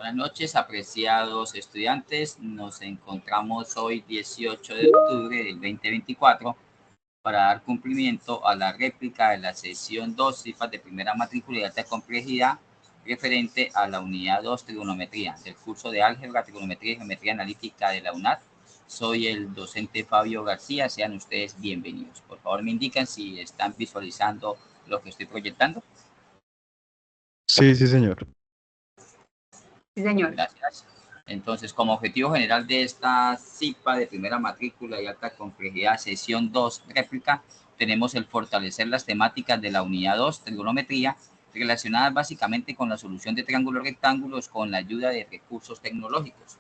Buenas noches, apreciados estudiantes. Nos encontramos hoy 18 de octubre del 2024 para dar cumplimiento a la réplica de la sesión 2, cifras de primera matrícula y alta complejidad, referente a la unidad 2, trigonometría, del curso de álgebra, trigonometría y geometría analítica de la UNAD. Soy el docente Fabio García. Sean ustedes bienvenidos. Por favor, me indican si están visualizando lo que estoy proyectando. Sí, señor. Sí, señor. Gracias. Entonces, como objetivo general de esta CIPA de primera matrícula y alta complejidad, sesión 2, réplica, tenemos el fortalecer las temáticas de la unidad 2, trigonometría, relacionadas básicamente con la solución de triángulos rectángulos con la ayuda de recursos tecnológicos.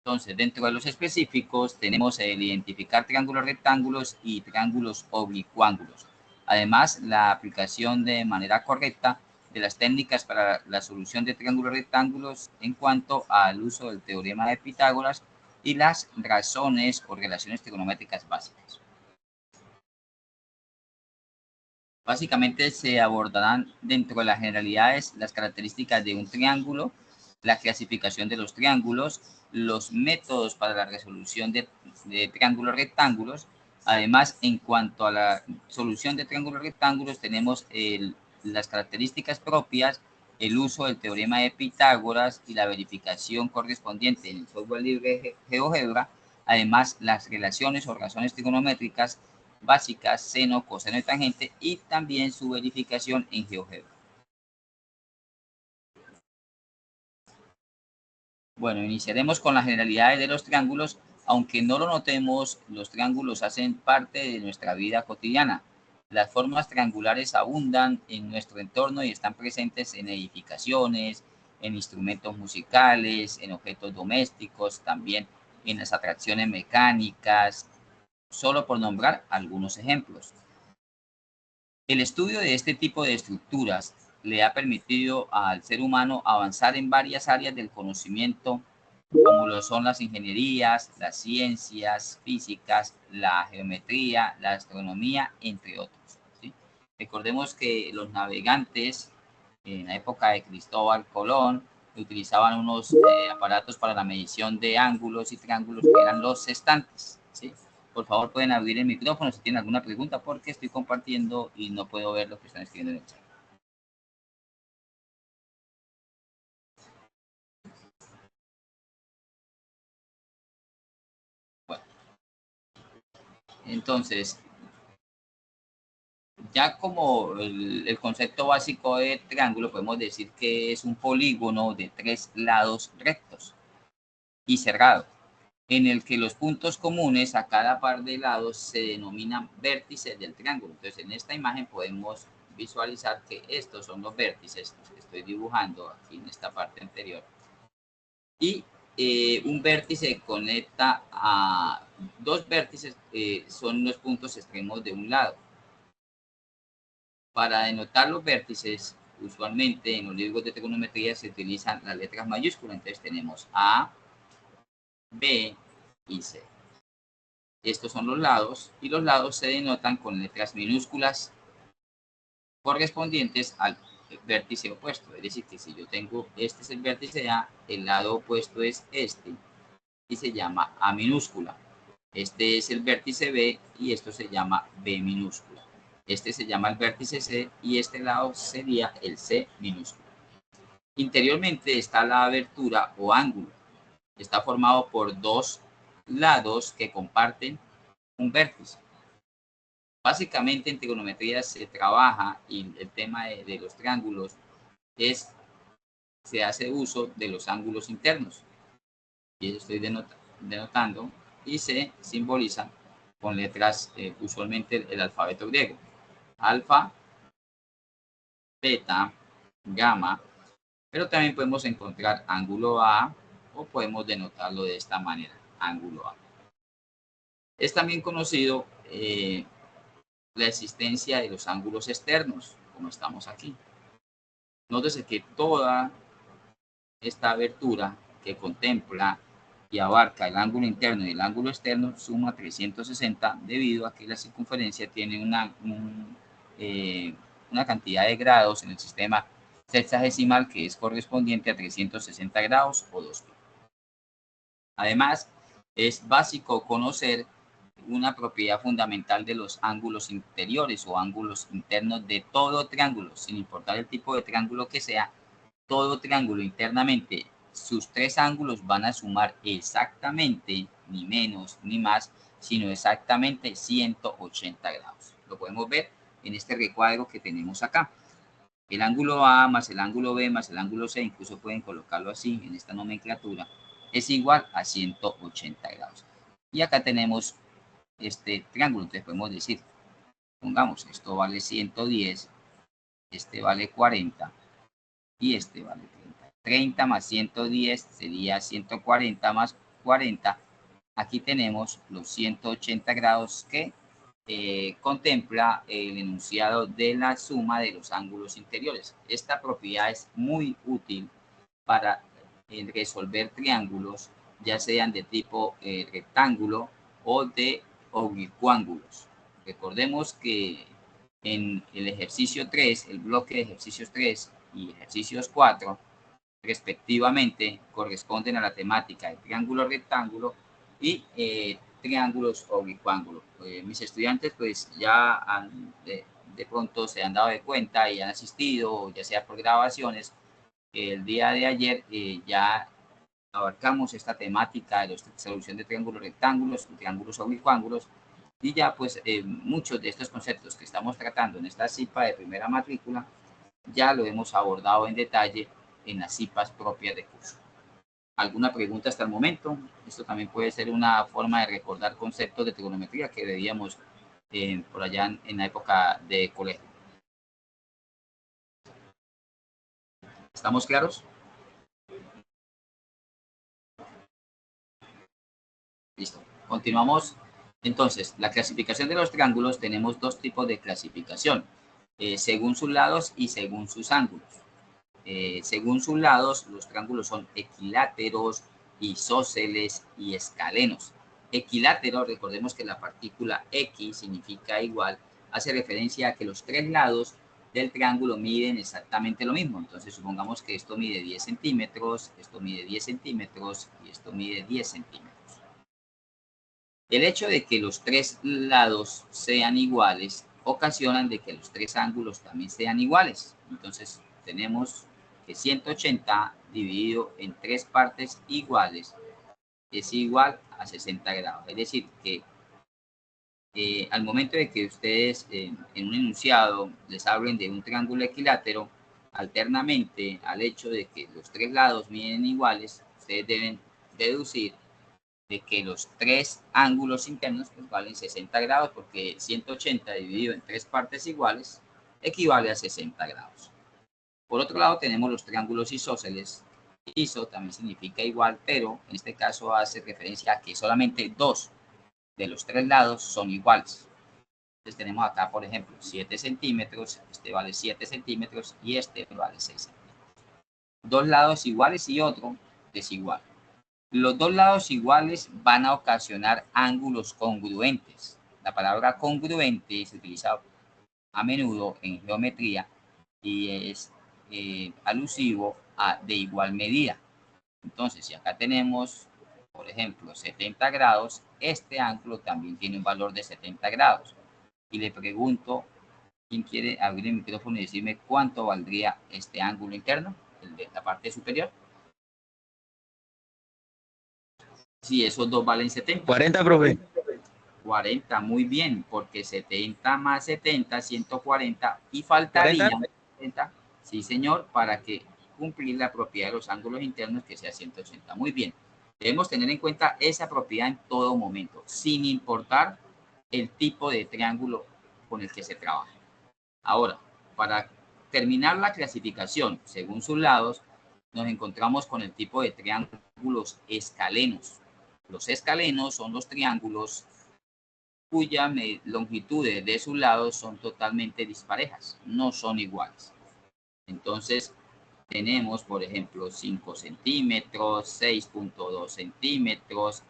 Entonces, dentro de los específicos, tenemos el identificar triángulos rectángulos y triángulos oblicuángulos. Además, la aplicación de manera correcta de las técnicas para la solución de triángulos rectángulos en cuanto al uso del teorema de Pitágoras y las razones o relaciones trigonométricas básicas. Básicamente se abordarán dentro de las generalidades las características de un triángulo, la clasificación de los triángulos, los métodos para la resolución de triángulos rectángulos. Además, en cuanto a la solución de triángulos rectángulos, tenemos las características propias, el uso del teorema de Pitágoras y la verificación correspondiente en el software libre GeoGebra. Además, las relaciones o razones trigonométricas básicas, seno, coseno y tangente, y también su verificación en GeoGebra. Bueno, iniciaremos con las generalidades de los triángulos. Aunque no lo notemos, los triángulos hacen parte de nuestra vida cotidiana. Las formas triangulares abundan en nuestro entorno y están presentes en edificaciones, en instrumentos musicales, en objetos domésticos, también en las atracciones mecánicas, solo por nombrar algunos ejemplos. El estudio de este tipo de estructuras le ha permitido al ser humano avanzar en varias áreas del conocimiento, como lo son las ingenierías, las ciencias físicas, la geometría, la astronomía, entre otros, ¿sí? Recordemos que los navegantes en la época de Cristóbal Colón utilizaban unos aparatos para la medición de ángulos y triángulos que eran los sextantes, ¿sí? Por favor, pueden abrir el micrófono si tienen alguna pregunta, porque estoy compartiendo y no puedo ver lo que están escribiendo en el chat. Bueno, entonces, ya como el concepto básico de triángulo, podemos decir que es un polígono de 3 lados rectos y cerrado, en el que los puntos comunes a cada par de lados se denominan vértices del triángulo. Entonces, en esta imagen podemos visualizar que estos son los vértices que estoy dibujando aquí en esta parte anterior. Y un vértice conecta a dos vértices, son los puntos extremos de un lado. Para denotar los vértices, usualmente en los libros de trigonometría se utilizan las letras mayúsculas. Entonces tenemos A, B y C. Estos son los lados, y los lados se denotan con letras minúsculas correspondientes al vértice opuesto. Es decir, que si yo tengo, este es el vértice A, el lado opuesto es este, y se llama A minúscula. Este es el vértice B, y esto se llama B minúscula. Este se llama el vértice C, y este lado sería el C minúscula. Interiormente está la abertura o ángulo. Está formado por dos lados que comparten un vértice. Básicamente en trigonometría se trabaja, y el tema de los triángulos se hace uso de los ángulos internos. Y eso estoy denotando, y se simboliza con letras, usualmente el alfabeto griego. Alfa, beta, gamma, pero también podemos encontrar ángulo A, o podemos denotarlo de esta manera, ángulo A. Es también conocido la existencia de los ángulos externos, como estamos aquí. Nótese que toda esta abertura que contempla y abarca el ángulo interno y el ángulo externo suma 360, debido a que la circunferencia tiene una cantidad de grados en el sistema sexagesimal, que es correspondiente a 360 grados o 2 pi. Además, es básico conocer una propiedad fundamental de los ángulos interiores o ángulos internos de todo triángulo, sin importar el tipo de triángulo que sea. Todo triángulo internamente, sus tres ángulos van a sumar exactamente, ni menos ni más, sino exactamente 180 grados. Lo podemos ver en este recuadro que tenemos acá. El ángulo A más el ángulo B más el ángulo C, incluso pueden colocarlo así en esta nomenclatura, es igual a 180 grados. Y acá tenemos este triángulo, entonces podemos decir, pongamos, esto vale 110, este vale 40 y este vale 30. 30 más 110 sería 140 más 40. Aquí tenemos los 180 grados que contempla el enunciado de la suma de los ángulos interiores. Esta propiedad es muy útil para resolver triángulos, ya sean de tipo rectángulo o de oblicuángulos. Recordemos que en el ejercicio 3, el bloque de ejercicios 3 y ejercicios 4, respectivamente, corresponden a la temática de triángulo rectángulo y triángulos oblicuángulos. Mis estudiantes pues ya de pronto se han dado de cuenta y han asistido, ya sea por grabaciones. El día de ayer ya abarcamos esta temática de la solución de triángulos rectángulos, triángulos oblicuángulos, y ya pues muchos de estos conceptos que estamos tratando en esta CIPA de primera matrícula ya lo hemos abordado en detalle en las CIPAs propias de curso. ¿Alguna pregunta hasta el momento? Esto también puede ser una forma de recordar conceptos de trigonometría que veíamos por allá en la época de colegio. ¿Estamos claros? Listo. Continuamos. Entonces, la clasificación de los triángulos, tenemos dos tipos de clasificación, según sus lados y según sus ángulos. Según sus lados, los triángulos son equiláteros, isósceles y escalenos. Equilátero, recordemos que la partícula X significa igual, hace referencia a que los tres lados del triángulo miden exactamente lo mismo. Entonces, supongamos que esto mide 10 centímetros, esto mide 10 centímetros y esto mide 10 centímetros. El hecho de que los tres lados sean iguales ocasionan de que los tres ángulos también sean iguales. Entonces, tenemos que 180 dividido en tres partes iguales es igual a 60 grados. Es decir, que al momento de que ustedes en un enunciado les hablen de un triángulo equilátero, alternamente al hecho de que los tres lados miden iguales, ustedes deben deducir de que los tres ángulos internos pues valen 60 grados, porque 180 dividido en tres partes iguales equivale a 60 grados. Por otro lado, tenemos los triángulos isósceles. Iso también significa igual, pero en este caso hace referencia a que solamente dos de los tres lados son iguales. Entonces tenemos acá, por ejemplo, 7 centímetros, este vale 7 centímetros y este vale 6 centímetros. Dos lados iguales y otro desigual. Los dos lados iguales van a ocasionar ángulos congruentes. La palabra congruente se utiliza a menudo en geometría y es alusivo a de igual medida. Entonces, si acá tenemos, por ejemplo, 70 grados, este ángulo también tiene un valor de 70 grados. Y le pregunto, ¿quién quiere abrir el micrófono y decirme cuánto valdría este ángulo interno, el de la parte superior? Si esos dos valen 70. 40, profe. 40, muy bien, porque 70 más 70, 140, y faltaría 70, sí señor, para que cumplir la propiedad de los ángulos internos que sea 180. Muy bien, debemos tener en cuenta esa propiedad en todo momento, sin importar el tipo de triángulo con el que se trabaja. Ahora, para terminar la clasificación según sus lados, nos encontramos con el tipo de triángulos escalenos. Los escalenos son los triángulos cuya longitudes de sus lados son totalmente disparejas, no son iguales. Entonces, tenemos, por ejemplo, 5 centímetros, 6.2 centímetros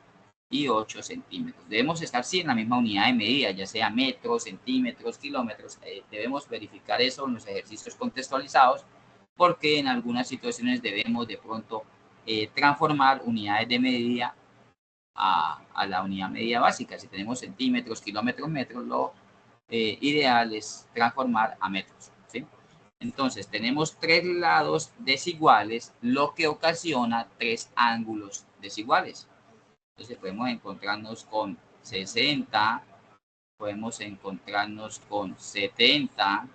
y 8 centímetros. Debemos estar sí en la misma unidad de medida, ya sea metros, centímetros, kilómetros. Debemos verificar eso en los ejercicios contextualizados porque en algunas situaciones debemos de pronto transformar unidades de medida a la unidad medida básica. Si tenemos centímetros, kilómetros, metros, lo ideal es transformar a metros, ¿sí? Entonces, tenemos tres lados desiguales, lo que ocasiona tres ángulos desiguales. Entonces, podemos encontrarnos con 60, podemos encontrarnos con 70,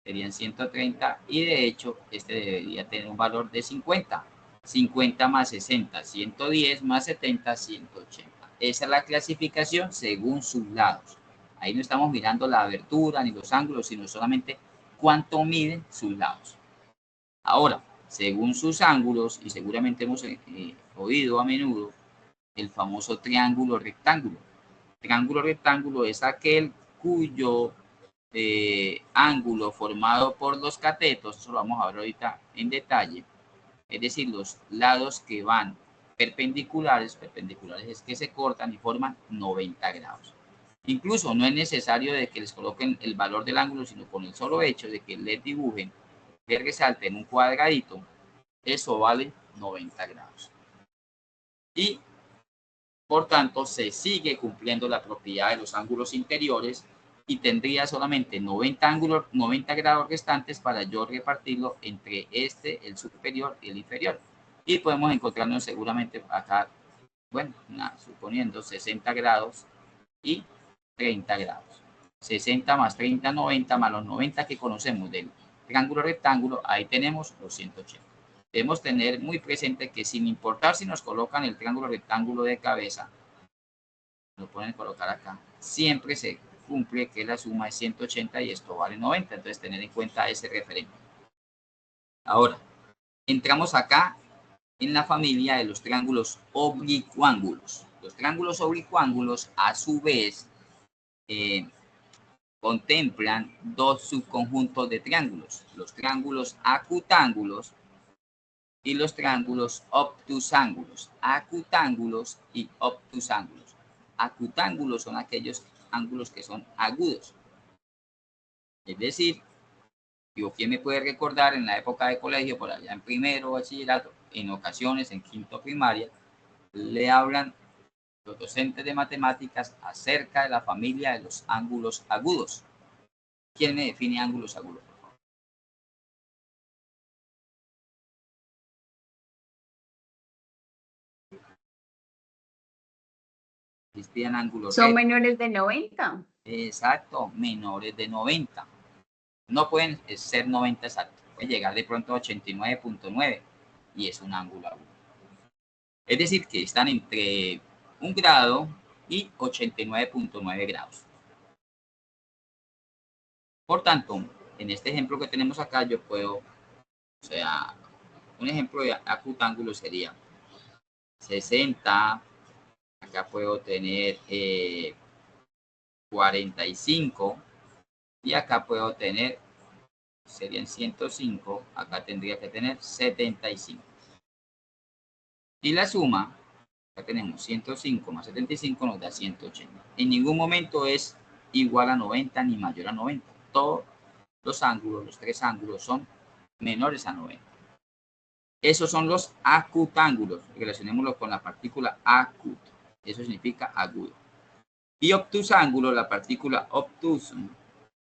serían 130, y de hecho, este debería tener un valor de 50. 50 más 60, 110 más 70, 180. Esa es la clasificación según sus lados. Ahí no estamos mirando la abertura ni los ángulos, sino solamente cuánto miden sus lados. Ahora, según sus ángulos, y seguramente hemos oído a menudo, el famoso triángulo rectángulo. Triángulo rectángulo es aquel cuyo ángulo formado por los catetos, eso lo vamos a ver ahorita en detalle, es decir, los lados que van perpendiculares es que se cortan y forman 90 grados. Incluso no es necesario de que les coloquen el valor del ángulo, sino con el solo hecho de que les dibujen, que resalten un cuadradito, eso vale 90 grados. Y por tanto, se sigue cumpliendo la propiedad de los ángulos interiores y tendría solamente 90 grados restantes para yo repartirlo entre el superior y el inferior. Y podemos encontrarnos seguramente acá, bueno, suponiendo 60 grados y 30 grados. 60 más 30, 90 más los 90 que conocemos del triángulo rectángulo, ahí tenemos los 180. Debemos tener muy presente que sin importar si nos colocan el triángulo rectángulo de cabeza, lo pueden colocar acá, siempre se cumple que la suma es 180 y esto vale 90, entonces tener en cuenta ese referente. Ahora, entramos acá en la familia de los triángulos oblicuángulos. Los triángulos oblicuángulos, a su vez, contemplan dos subconjuntos de triángulos, los triángulos acutángulos y los triángulos obtusángulos. Acutángulos y obtusángulos. Acutángulos son aquellos ángulos que son agudos. Es decir, ¿quién me puede recordar en la época de colegio, por allá en primero bachillerato, en ocasiones en quinto primaria, le hablan los docentes de matemáticas acerca de la familia de los ángulos agudos? ¿Quién me define ángulos agudos? Existían ángulos Son menores de 90. Exacto, menores de 90. No pueden ser 90 exactos. Puede llegar de pronto a 89.9 y es un ángulo agudo. Es decir, que están entre 1 grado y 89.9 grados. Por tanto, en este ejemplo que tenemos acá, yo puedo, o sea, un ejemplo de acutángulo sería 60, acá puedo tener 45 y acá puedo tener, serían 105, acá tendría que tener 75. Y la suma, acá tenemos 105 más 75 nos da 180. En ningún momento es igual a 90 ni mayor a 90. Todos los ángulos, los tres ángulos son menores a 90. Esos son los acutángulos. Relacionémoslo con la partícula acut. Eso significa agudo. Y obtusángulo, la partícula obtusum,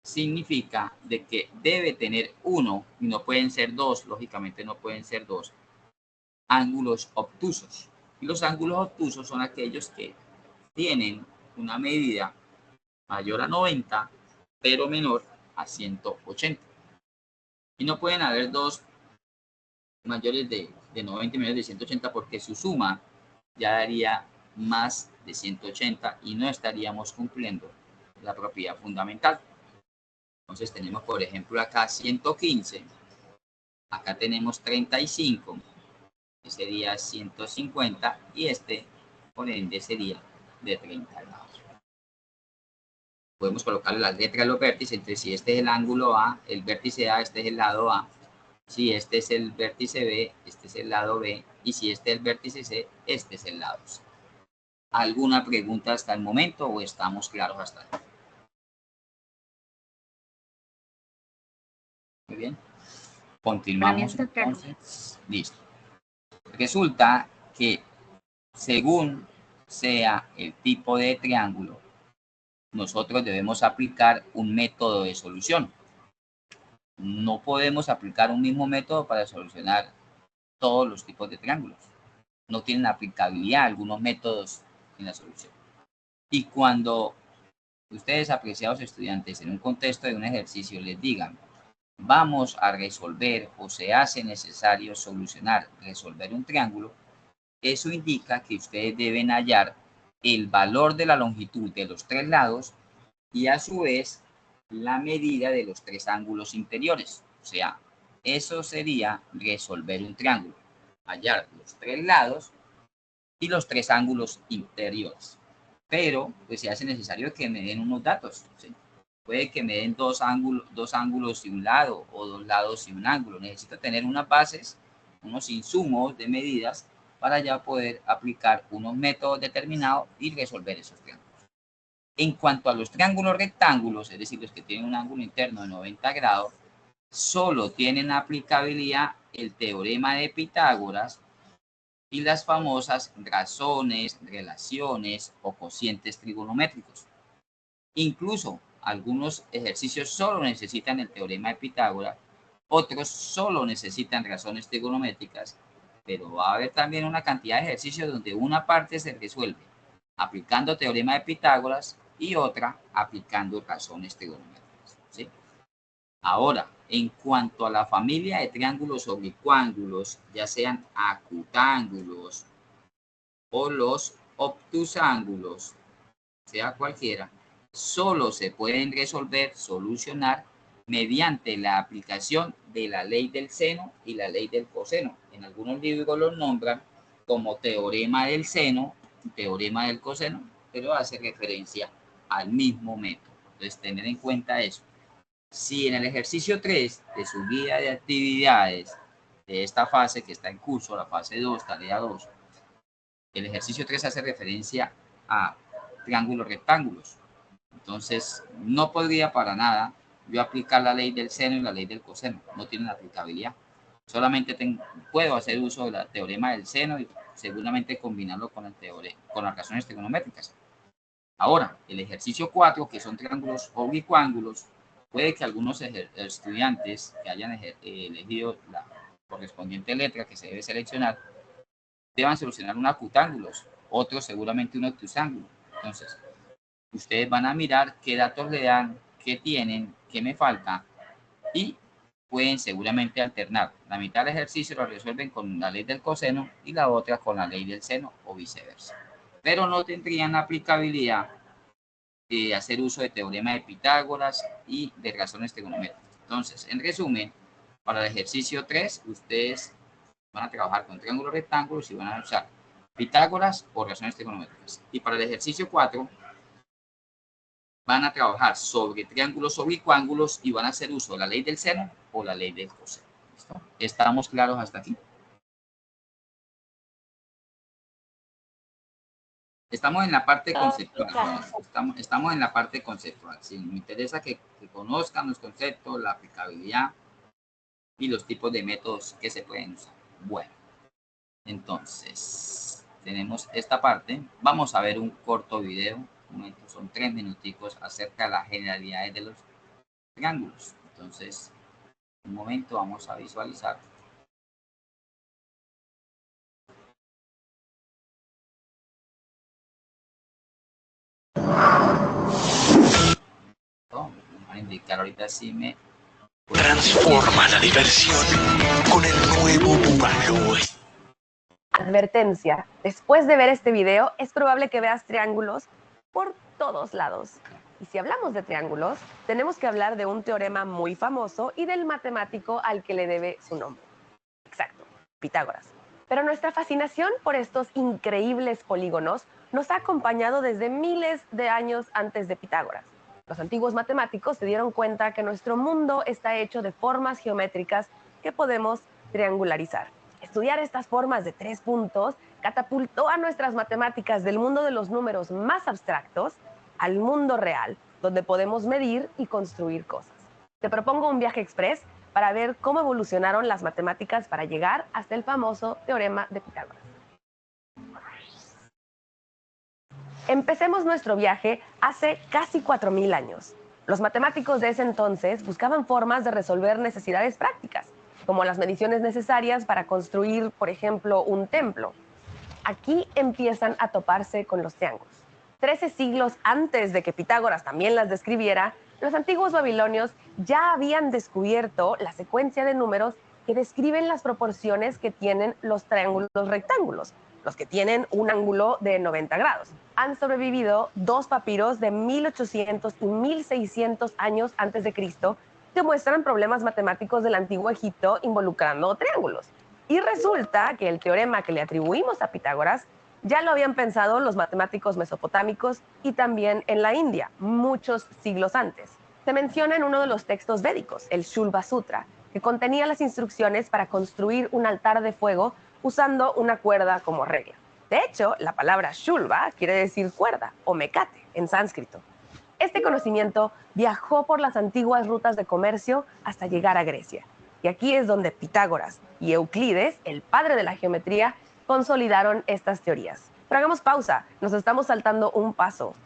significa de que debe tener uno, y no pueden ser dos, lógicamente no pueden ser dos, ángulos obtusos. Y los ángulos obtusos son aquellos que tienen una medida mayor a 90, pero menor a 180. Y no pueden haber dos mayores de 90 y menores de 180 porque su suma ya daría más de 180 y no estaríamos cumpliendo la propiedad fundamental. Entonces tenemos, por ejemplo, acá 115, acá tenemos 35, que sería 150, y este, por ende, sería de 30 grados. Podemos colocarle las letras de los vértices, entonces si este es el ángulo A, el vértice A, este es el lado A, si este es el vértice B, este es el lado B, y si este es el vértice C, este es el lado C. ¿Alguna pregunta hasta el momento o estamos claros hasta ahí? Muy bien. Continuamos entonces. Listo. Resulta que según sea el tipo de triángulo, nosotros debemos aplicar un método de solución. No podemos aplicar un mismo método para solucionar todos los tipos de triángulos. No tienen aplicabilidad algunos métodos en la solución. Y cuando ustedes, apreciados estudiantes, en un contexto de un ejercicio les digan, vamos a resolver o se hace necesario resolver un triángulo, eso indica que ustedes deben hallar el valor de la longitud de los tres lados y a su vez la medida de los tres ángulos interiores. O sea, eso sería resolver un triángulo, hallar los tres lados y los tres ángulos interiores. Pero pues se hace necesario que me den unos datos, ¿sí? Puede que me den dos ángulos y un lado o dos lados y un ángulo. Necesito tener unas bases, unos insumos de medidas para ya poder aplicar unos métodos determinados y resolver esos triángulos. En cuanto a los triángulos rectángulos, es decir, los que tienen un ángulo interno de 90 grados, solo tienen aplicabilidad el teorema de Pitágoras y las famosas razones, relaciones o cocientes trigonométricos. Incluso algunos ejercicios solo necesitan el teorema de Pitágoras, otros solo necesitan razones trigonométricas, pero va a haber también una cantidad de ejercicios donde una parte se resuelve aplicando teorema de Pitágoras y otra aplicando razones trigonométricas, ¿sí? Ahora, en cuanto a la familia de triángulos oblicuángulos, ya sean acutángulos o los obtusángulos, sea cualquiera, solo se pueden solucionar mediante la aplicación de la ley del seno y la ley del coseno. En algunos libros los nombran como teorema del seno y teorema del coseno, pero hace referencia al mismo método. Entonces, tener en cuenta eso. Si en el ejercicio 3 de su guía de actividades de esta fase que está en curso, la fase 2, tarea 2, el ejercicio 3 hace referencia a triángulos rectángulos. Entonces, no podría para nada yo aplicar la ley del seno y la ley del coseno. No tienen aplicabilidad. Solamente puedo hacer uso de la teorema del seno y seguramente combinarlo con las razones trigonométricas. Ahora, el ejercicio 4, que son triángulos oblicuángulos, puede que algunos estudiantes que hayan elegido la correspondiente letra que se debe seleccionar deban solucionar un acutángulos, otros seguramente un obtusángulo. Entonces, ustedes van a mirar qué datos le dan, qué tienen, qué me falta y pueden seguramente alternar. La mitad del ejercicio lo resuelven con la ley del coseno y la otra con la ley del seno o viceversa. Pero no tendrían aplicabilidad de hacer uso de teorema de Pitágoras y de razones trigonométricas. Entonces, en resumen, para el ejercicio 3, ustedes van a trabajar con triángulos rectángulos y van a usar Pitágoras o razones trigonométricas. Y para el ejercicio 4, van a trabajar sobre triángulos oblicuángulos y van a hacer uso de la ley del seno o la ley del coseno. ¿Listo? ¿Estamos claros hasta aquí? Estamos en la parte conceptual. Estamos en la parte conceptual. Sí, me interesa que conozcan los conceptos, la aplicabilidad y los tipos de métodos que se pueden usar. Bueno, entonces tenemos esta parte. Vamos a ver un corto video. Un momento, son 3 minuticos acerca de las generalidades de los triángulos. Entonces, un momento, vamos a visualizar. Vamos a indicar ahorita si me... Transforma la diversión con el nuevo Búbalo. Advertencia, después de ver este video es probable que veas triángulos por todos lados. Y si hablamos de triángulos, tenemos que hablar de un teorema muy famoso y del matemático al que le debe su nombre. Exacto, Pitágoras. Pero nuestra fascinación por estos increíbles polígonos nos ha acompañado desde miles de años antes de Pitágoras. Los antiguos matemáticos se dieron cuenta que nuestro mundo está hecho de formas geométricas que podemos triangularizar. Estudiar estas formas de 3 puntos catapultó a nuestras matemáticas del mundo de los números más abstractos al mundo real, donde podemos medir y construir cosas. Te propongo un viaje express para ver cómo evolucionaron las matemáticas para llegar hasta el famoso teorema de Pitágoras. Empecemos nuestro viaje hace casi 4000 años. Los matemáticos de ese entonces buscaban formas de resolver necesidades prácticas, como las mediciones necesarias para construir, por ejemplo, un templo. Aquí empiezan a toparse con los triángulos. 13 siglos antes de que Pitágoras también las describiera, los antiguos babilonios ya habían descubierto la secuencia de números que describen las proporciones que tienen los triángulos rectángulos, los que tienen un ángulo de 90 grados. Han sobrevivido 2 papiros de 1800 y 1600 años antes de Cristo que muestran problemas matemáticos del antiguo Egipto involucrando triángulos. Y resulta que el teorema que le atribuimos a Pitágoras ya lo habían pensado los matemáticos mesopotámicos y también en la India, muchos siglos antes. Se menciona en uno de los textos védicos, el Shulva Sutra, que contenía las instrucciones para construir un altar de fuego usando una cuerda como regla. De hecho, la palabra Shulva quiere decir cuerda o mecate en sánscrito. Este conocimiento viajó por las antiguas rutas de comercio hasta llegar a Grecia. Y aquí es donde Pitágoras y Euclides, el padre de la geometría, consolidaron estas teorías. Pero hagamos pausa, nos estamos saltando un paso.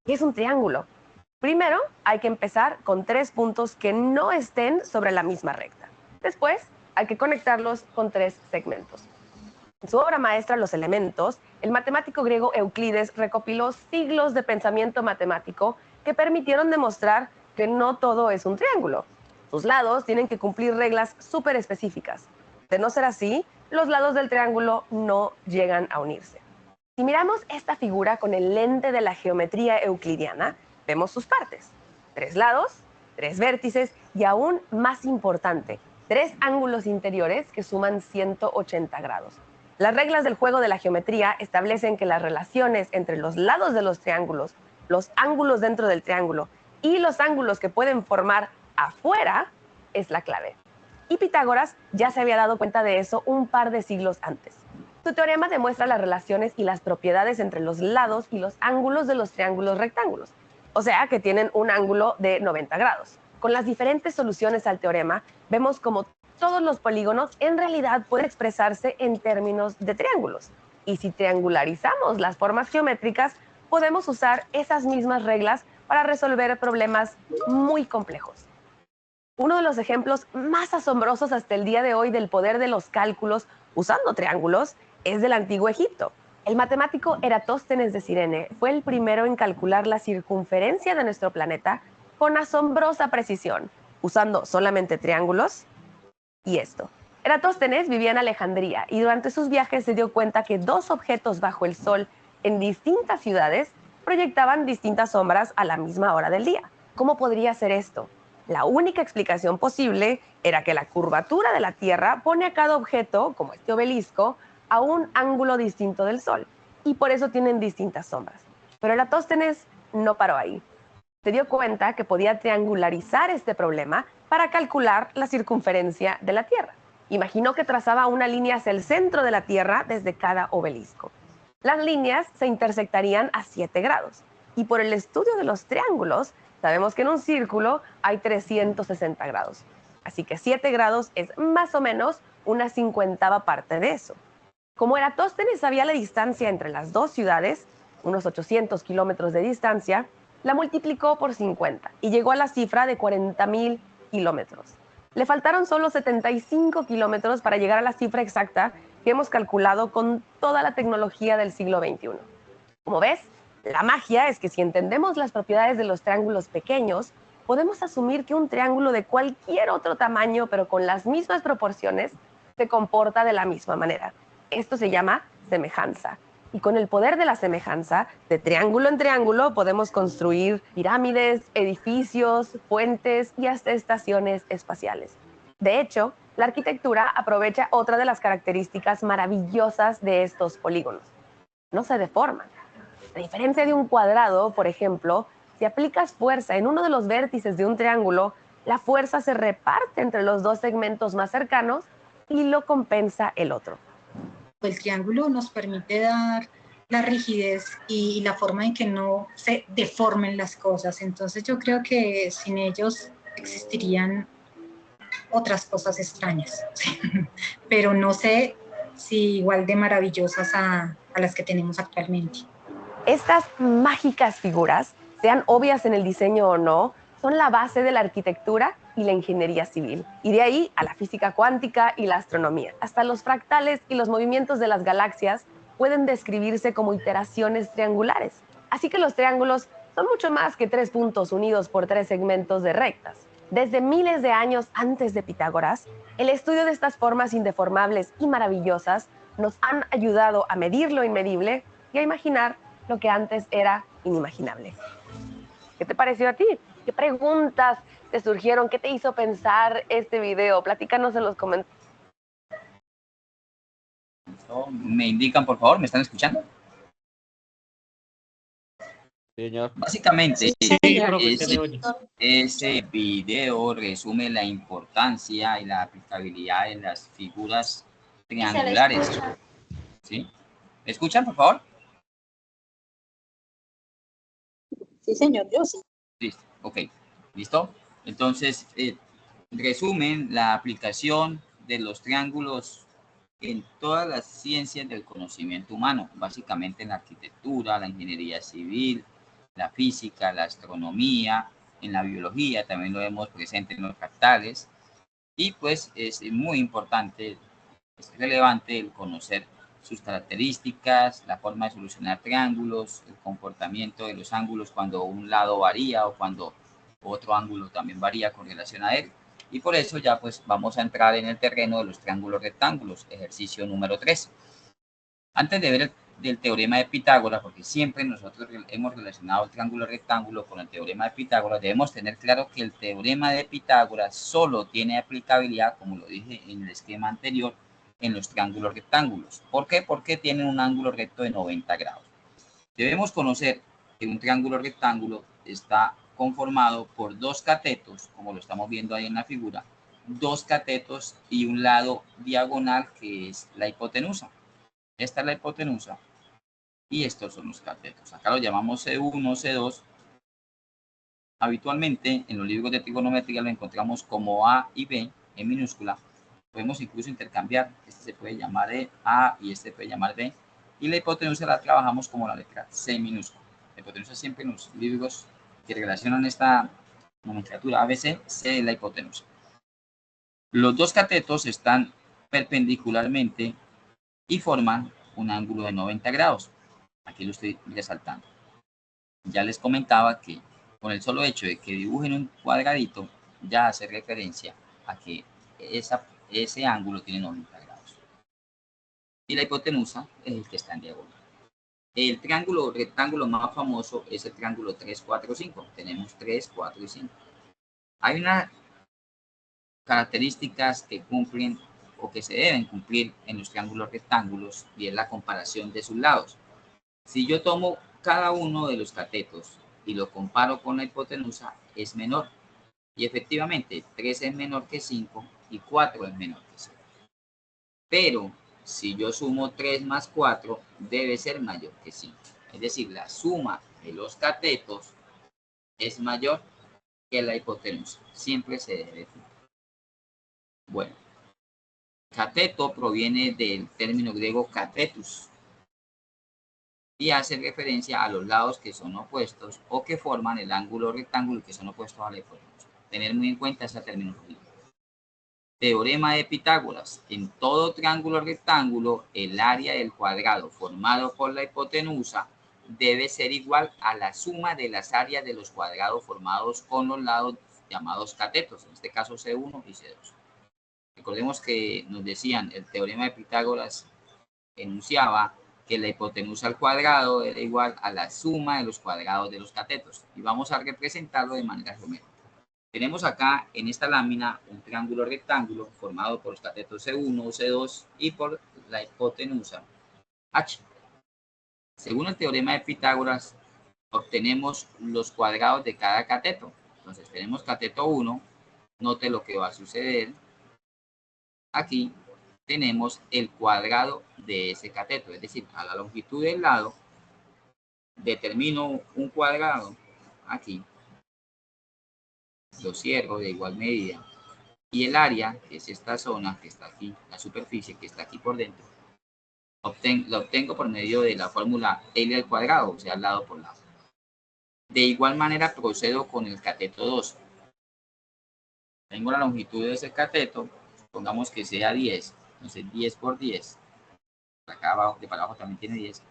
¿Qué es un triángulo? Primero, hay que empezar con 3 puntos que no estén sobre la misma recta. Después, hay que conectarlos con 3 segmentos. En su obra maestra Los Elementos, el matemático griego Euclides recopiló siglos de pensamiento matemático que permitieron demostrar que no todo es un triángulo. Sus lados tienen que cumplir reglas súper específicas. De no ser así, los lados del triángulo no llegan a unirse. Si miramos esta figura con el lente de la geometría euclidiana, vemos sus partes. 3 lados, 3 vértices y aún más importante, 3 ángulos interiores que suman 180 grados. Las reglas del juego de la geometría establecen que las relaciones entre los lados de los triángulos, los ángulos dentro del triángulo y los ángulos que pueden formar afuera es la clave. Y Pitágoras ya se había dado cuenta de eso un par de siglos antes. Su teorema demuestra las relaciones y las propiedades entre los lados y los ángulos de los triángulos rectángulos, o sea que tienen un ángulo de 90 grados. Con las diferentes soluciones al teorema, vemos cómo todos los polígonos en realidad pueden expresarse en términos de triángulos. Y si triangularizamos las formas geométricas, podemos usar esas mismas reglas para resolver problemas muy complejos. Uno de los ejemplos más asombrosos hasta el día de hoy del poder de los cálculos usando triángulos es del antiguo Egipto. El matemático Eratóstenes de Cirene fue el primero en calcular la circunferencia de nuestro planeta con asombrosa precisión, usando solamente triángulos y esto. Eratóstenes vivía en Alejandría y durante sus viajes se dio cuenta que 2 objetos bajo el sol en distintas ciudades proyectaban distintas sombras a la misma hora del día. ¿Cómo podría ser esto? La única explicación posible era que la curvatura de la Tierra pone a cada objeto, como este obelisco, a un ángulo distinto del Sol, y por eso tienen distintas sombras. Pero Eratóstenes no paró ahí. Se dio cuenta que podía triangularizar este problema para calcular la circunferencia de la Tierra. Imaginó que trazaba una línea hacia el centro de la Tierra desde cada obelisco. Las líneas se intersectarían a 7 grados, y por el estudio de los triángulos, sabemos que en un círculo hay 360 grados. Así que 7 grados es más o menos una 50ª parte de eso. Como Eratóstenes sabía la distancia entre las 2 ciudades, unos 800 kilómetros de distancia, la multiplicó por 50 y llegó a la cifra de 40.000 kilómetros. Le faltaron solo 75 kilómetros para llegar a la cifra exacta que hemos calculado con toda la tecnología del siglo XXI. Como ves, la magia es que si entendemos las propiedades de los triángulos pequeños, podemos asumir que un triángulo de cualquier otro tamaño, pero con las mismas proporciones, se comporta de la misma manera. Esto se llama semejanza. Y con el poder de la semejanza, de triángulo en triángulo, podemos construir pirámides, edificios, puentes y hasta estaciones espaciales. De hecho, la arquitectura aprovecha otra de las características maravillosas de estos polígonos. No se deforman. A diferencia de un cuadrado, por ejemplo, si aplicas fuerza en uno de los vértices de un triángulo, la fuerza se reparte entre los 2 segmentos más cercanos y lo compensa el otro. El triángulo nos permite dar la rigidez y la forma en que no se deformen las cosas. Entonces yo creo que sin ellos existirían otras cosas extrañas, pero no sé si igual de maravillosas a las que tenemos actualmente. Estas mágicas figuras, sean obvias en el diseño o no, son la base de la arquitectura y la ingeniería civil. Y de ahí a la física cuántica y la astronomía. Hasta los fractales y los movimientos de las galaxias pueden describirse como iteraciones triangulares. Así que los triángulos son mucho más que 3 puntos unidos por 3 segmentos de rectas. Desde miles de años antes de Pitágoras, el estudio de estas formas indeformables y maravillosas nos han ayudado a medir lo inmedible y a imaginar lo que antes era inimaginable. ¿Qué te pareció a ti? ¿Qué preguntas te surgieron? ¿Qué te hizo pensar este video? Platícanos en los comentarios. ¿Me indican, por favor? ¿Me están escuchando? Señor. Básicamente, Sí, profe, se le oye. ese video resume la importancia y la aplicabilidad de las figuras triangulares. ¿Sí? ¿Me escuchan, por favor? Sí, señor, yo sí. Listo, ok. ¿Listo? Entonces, resumen la aplicación de los triángulos en todas las ciencias del conocimiento humano, básicamente en la arquitectura, la ingeniería civil, la física, la astronomía, en la biología, también lo vemos presente en los fractales, y pues es muy importante, es relevante el conocer sus características, la forma de solucionar triángulos, el comportamiento de los ángulos cuando un lado varía o cuando otro ángulo también varía con relación a él. Y por eso ya pues vamos a entrar en el terreno de los triángulos rectángulos, ejercicio número 3. Antes de ver del teorema de Pitágoras, porque siempre nosotros hemos relacionado el triángulo rectángulo con el teorema de Pitágoras, debemos tener claro que el teorema de Pitágoras solo tiene aplicabilidad, como lo dije en el esquema anterior, en los triángulos rectángulos. ¿Por qué? Porque tienen un ángulo recto de 90 grados. Debemos conocer que un triángulo rectángulo está conformado por dos catetos, como lo estamos viendo ahí en la figura, dos catetos y un lado diagonal que es la hipotenusa. Esta es la hipotenusa y estos son los catetos. Acá lo llamamos C1, C2. Habitualmente en los libros de trigonometría lo encontramos como A y B en minúscula. Podemos incluso intercambiar. Este se puede llamar A y este se puede llamar B. Y la hipotenusa la trabajamos como la letra C minúscula. La hipotenusa siempre en los libros que relacionan esta nomenclatura ABC, C es la hipotenusa. Los dos catetos están perpendicularmente y forman un ángulo de 90 grados. Aquí lo estoy resaltando. Ya les comentaba que con el solo hecho de que dibujen un cuadradito ya hace referencia a que ese ángulo tiene 90 grados. Y la hipotenusa es el que está en diagonal. El triángulo rectángulo más famoso es el triángulo 3, 4, 5. Tenemos 3, 4 y 5. Hay unas características que cumplen o que se deben cumplir en los triángulos rectángulos y es la comparación de sus lados. Si yo tomo cada uno de los catetos y lo comparo con la hipotenusa, es menor. Y efectivamente, 3 es menor que 5 y 4 es menor que 5. Pero si yo sumo 3 más 4, debe ser mayor que 5. Es decir, la suma de los catetos es mayor que la hipotenusa. Siempre se debe cumplir. Bueno, cateto proviene del término griego catetus y hace referencia a los lados que son opuestos o que forman el ángulo rectángulo y que son opuestos a la hipotenusa. Tener muy en cuenta esa terminología. Teorema de Pitágoras. En todo triángulo rectángulo, el área del cuadrado formado por la hipotenusa debe ser igual a la suma de las áreas de los cuadrados formados con los lados llamados catetos, en este caso C1 y C2. Recordemos que nos decían, el teorema de Pitágoras enunciaba que la hipotenusa al cuadrado era igual a la suma de los cuadrados de los catetos. Y vamos a representarlo de manera geométrica. Tenemos acá en esta lámina un triángulo rectángulo formado por los catetos C1, C2 y por la hipotenusa H. Según el teorema de Pitágoras, obtenemos los cuadrados de cada cateto. Entonces tenemos cateto 1, note lo que va a suceder. Aquí tenemos el cuadrado de ese cateto, es decir, a la longitud del lado determino un cuadrado aquí lo cierro de igual medida. Y el área, que es esta zona que está aquí, la superficie que está aquí por dentro, lo obtengo por medio de la fórmula L al cuadrado, o sea, lado por lado. De igual manera procedo con el cateto 2. Tengo la longitud de ese cateto, pongamos que sea 10, entonces 10 por 10, acá abajo, de para abajo también tiene 10,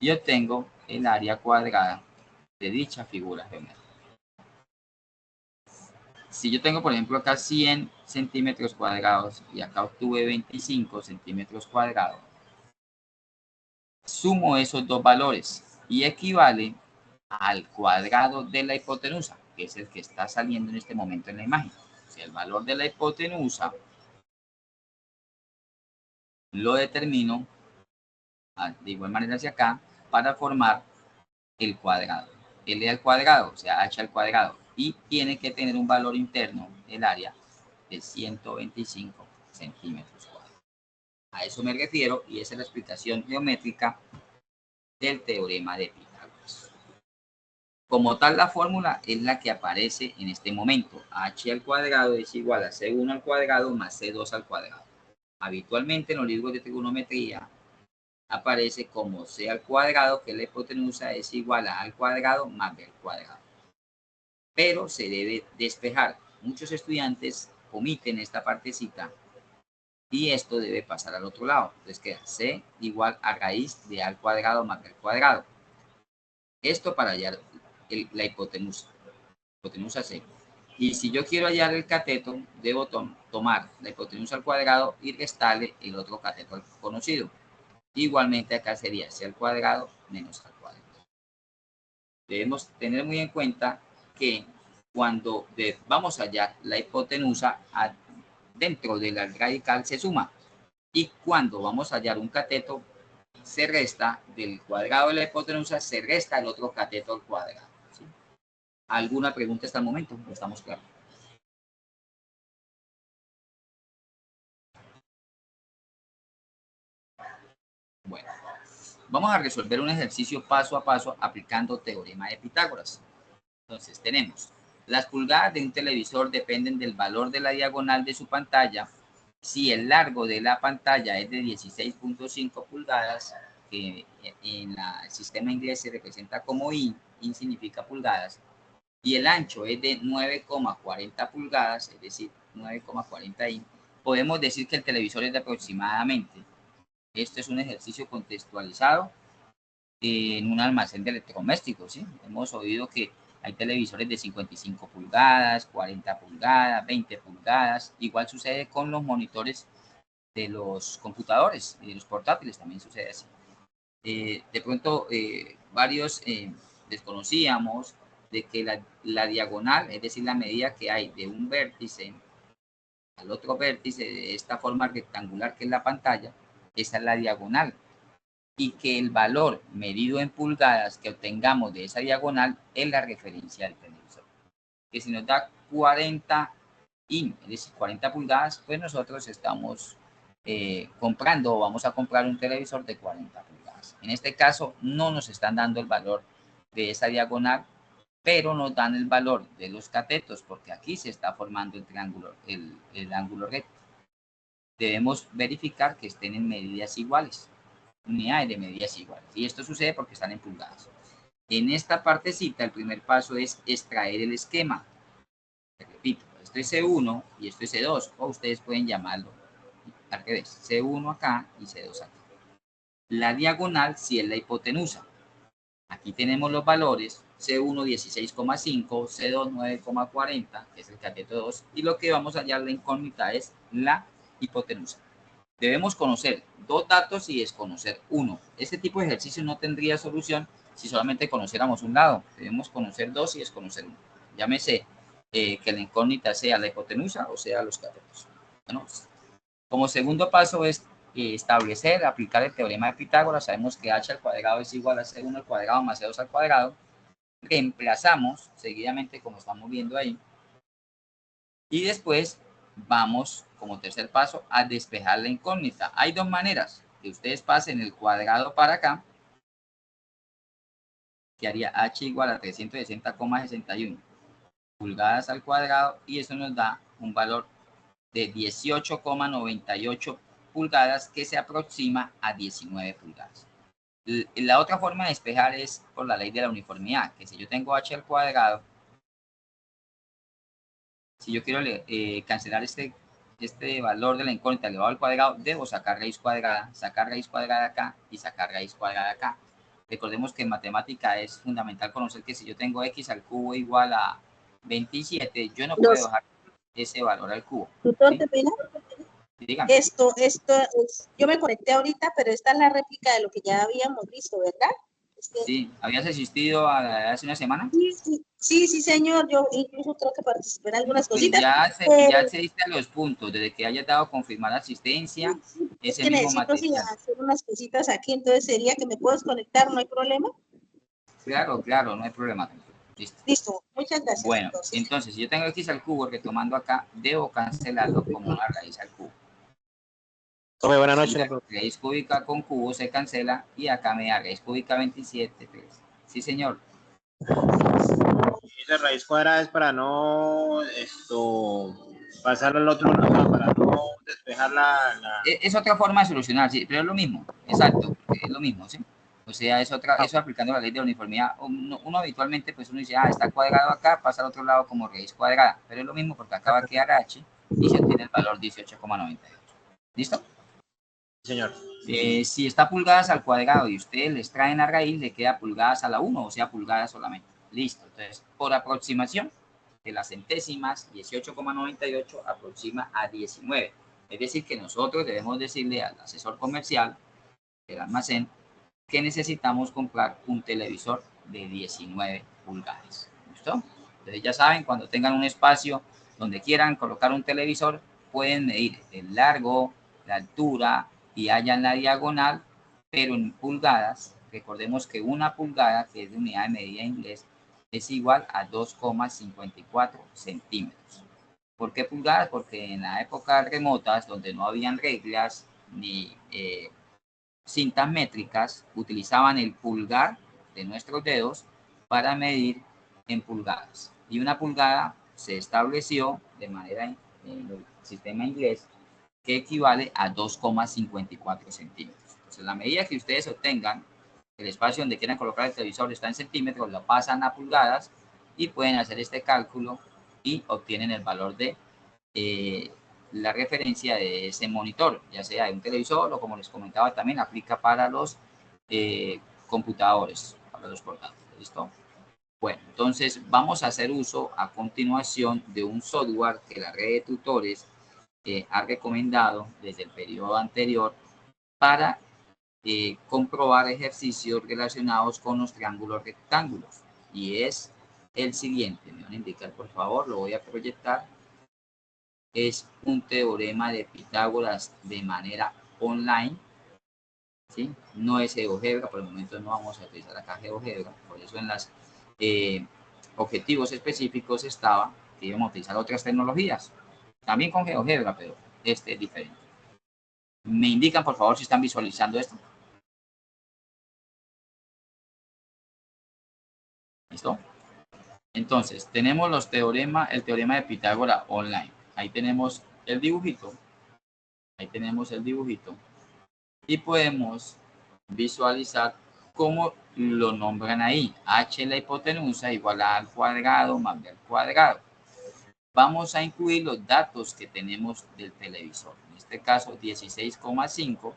y obtengo el área cuadrada de dicha figura geométrica. Si yo tengo, por ejemplo, acá 100 centímetros cuadrados y acá obtuve 25 centímetros cuadrados, sumo esos dos valores y equivale al cuadrado de la hipotenusa, que es el que está saliendo en este momento en la imagen. O sea, el valor de la hipotenusa lo determino de igual manera hacia acá para formar el cuadrado. L al cuadrado, o sea, h al cuadrado. Y tiene que tener un valor interno, el área, de 125 centímetros cuadrados. A eso me refiero y esa es la explicación geométrica del teorema de Pitágoras. Como tal, la fórmula es la que aparece en este momento. H al cuadrado es igual a C1 al cuadrado más C2 al cuadrado. Habitualmente en los libros de trigonometría aparece como C al cuadrado, que la hipotenusa es igual a al cuadrado más B al cuadrado. Pero se debe despejar. Muchos estudiantes omiten esta partecita y esto debe pasar al otro lado. Entonces queda C igual a raíz de al cuadrado más B al cuadrado. Esto para hallar la hipotenusa C. Y si yo quiero hallar el cateto, debo tomar la hipotenusa al cuadrado y restarle el otro cateto conocido. Igualmente acá sería C al cuadrado menos al cuadrado. Debemos tener muy en cuenta que cuando vamos a hallar la hipotenusa, dentro de la radical se suma. Y cuando vamos a hallar un cateto, se resta del cuadrado de la hipotenusa, se resta el otro cateto al cuadrado. ¿Sí? ¿Alguna pregunta hasta el momento? ¿No estamos claros? Bueno, vamos a resolver un ejercicio paso a paso aplicando teorema de Pitágoras. Entonces tenemos, las pulgadas de un televisor dependen del valor de la diagonal de su pantalla. Si el largo de la pantalla es de 16.5 pulgadas, que en el sistema inglés se representa como in significa pulgadas, y el ancho es de 9,40 pulgadas, es decir, 9,40 in, podemos decir que el televisor es de aproximadamente. Esto es un ejercicio contextualizado en un almacén de electrodomésticos, ¿sí? Hemos oído que hay televisores de 55 pulgadas, 40 pulgadas, 20 pulgadas. Igual sucede con los monitores de los computadores y de los portátiles, también sucede así. De pronto, varios desconocíamos de que la diagonal, es decir, la medida que hay de un vértice al otro vértice de esta forma rectangular que es la pantalla, esa es la diagonal. Y que el valor medido en pulgadas que obtengamos de esa diagonal es la referencia del televisor. Que si nos da 40 in, es decir, 40 pulgadas, pues nosotros estamos comprando o vamos a comprar un televisor de 40 pulgadas. En este caso no nos están dando el valor de esa diagonal, pero nos dan el valor de los catetos, porque aquí se está formando el triángulo, el ángulo recto. Debemos verificar que estén en medidas iguales. Unidades de medidas iguales. Y esto sucede porque están en pulgadas. En esta partecita, el primer paso es extraer el esquema. Repito, esto es C1 y esto es C2, o ustedes pueden llamarlo al revés, C1 acá y C2 acá. La diagonal sí es la hipotenusa. Aquí tenemos los valores, C1 16,5, C2 9,40, que es el cateto 2, y lo que vamos a hallar la incógnita es la hipotenusa. Debemos conocer dos datos y desconocer uno. Este tipo de ejercicio no tendría solución si solamente conociéramos un lado. Debemos conocer dos y desconocer uno. Llámese que la incógnita sea la hipotenusa o sea los catetos. Bueno, como segundo paso es establecer, aplicar el teorema de Pitágoras. Sabemos que h al cuadrado es igual a c1 al cuadrado más c2 al cuadrado. Reemplazamos seguidamente como estamos viendo ahí. Y después vamos, como tercer paso, a despejar la incógnita. Hay dos maneras. Que ustedes pasen el cuadrado para acá, que haría h igual a 360,61. pulgadas al cuadrado y eso nos da un valor de 18,98 pulgadas que se aproxima a 19 pulgadas. La otra forma de despejar es por la ley de la uniformidad, que si yo tengo h al cuadrado, si yo quiero cancelar este valor de la incógnita elevado al cuadrado, debo sacar raíz cuadrada acá y sacar raíz cuadrada acá. Recordemos que en matemática es fundamental conocer que si yo tengo x al cubo igual a 27, yo no puedo dejar ese valor al cubo. Tutor, ¿sí? ¿te pena? Dígame. Esto yo me conecté ahorita, pero esta es la réplica de lo que ya habíamos visto, ¿verdad? Sí, ¿habías asistido hace una semana? Sí, señor, yo incluso creo que participé en algunas Pues cositas. ya accediste a los puntos, desde que hayas dado confirmar asistencia, ese que mismo necesito material. hacer unas cositas aquí, entonces sería que me puedes conectar, no hay problema. Claro, no hay problema. Listo, muchas gracias. Bueno, entonces, si yo tengo x al cubo, retomando acá, debo cancelarlo como una raíz al cubo. Buenas noches. La raíz cúbica con cubo se cancela y acá me da raíz cúbica 27, 3. Sí, señor. Esa raíz cuadrada es para no pasar al otro lado, para no despejar Es otra forma de solucionar, sí, pero es lo mismo. Exacto, es lo mismo, ¿sí? O sea, eso aplicando la ley de la uniformidad. Uno habitualmente, pues uno dice, está cuadrado acá, pasa al otro lado como raíz cuadrada. Pero es lo mismo porque acá va a quedar h y se obtiene el valor 18,98. ¿Listo? Señor. Si está pulgadas al cuadrado y ustedes les traen la raíz, le queda pulgadas a la 1, o sea, pulgadas solamente. Listo. Entonces, por aproximación de las centésimas, 18,98 aproxima a 19. Es decir, que nosotros debemos decirle al asesor comercial del almacén que necesitamos comprar un televisor de 19 pulgadas. ¿Listo? Entonces ya saben, cuando tengan un espacio donde quieran colocar un televisor, pueden medir el largo, la altura y hallan la diagonal, pero en pulgadas. Recordemos que una pulgada, que es de unidad de medida en inglés, es igual a 2,54 centímetros. ¿Por qué pulgadas? Porque en la época remotas, donde no habían reglas ni cintas métricas, utilizaban el pulgar de nuestros dedos para medir en pulgadas. Y una pulgada se estableció de manera en el sistema inglés que equivale a 2,54 centímetros. Entonces, la medida que ustedes obtengan, el espacio donde quieran colocar el televisor está en centímetros, lo pasan a pulgadas y pueden hacer este cálculo y obtienen el valor de la referencia de ese monitor, ya sea de un televisor o, como les comentaba, también aplica para los computadores, para los portátiles. ¿Listo? Bueno, entonces vamos a hacer uso a continuación de un software que la red de tutores ha recomendado desde el periodo anterior para comprobar ejercicios relacionados con los triángulos rectángulos. Y es el siguiente. Me van a indicar, por favor, lo voy a proyectar. Es un teorema de Pitágoras de manera online, ¿sí? No es GeoGebra, por el momento no vamos a utilizar acá GeoGebra, por eso en los objetivos específicos estaba que íbamos a utilizar otras tecnologías, también con GeoGebra, pero este es diferente. Me indican, por favor, si están visualizando esto. ¿Listo? Entonces, tenemos el teorema de Pitágoras online. Ahí tenemos el dibujito. Y podemos visualizar cómo lo nombran ahí. H la hipotenusa igual a al cuadrado más b al cuadrado. Vamos a incluir los datos que tenemos del televisor. En este caso, 16,5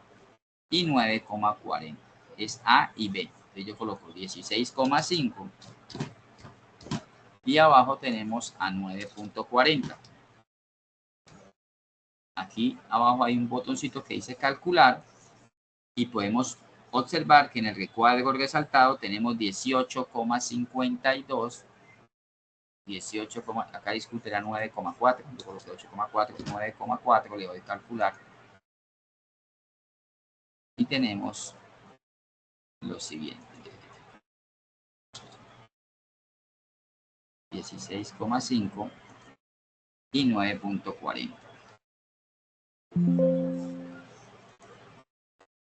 y 9,40. Es A y B. Entonces yo coloco 16,5 y abajo tenemos a 9,40. Aquí abajo hay un botoncito que dice calcular y podemos observar que en el recuadro resaltado tenemos 18,52, acá discute era 9,4, yo coloqué 8,4, 9,4, le doy a calcular y tenemos lo siguiente: 16,5 y 9,40.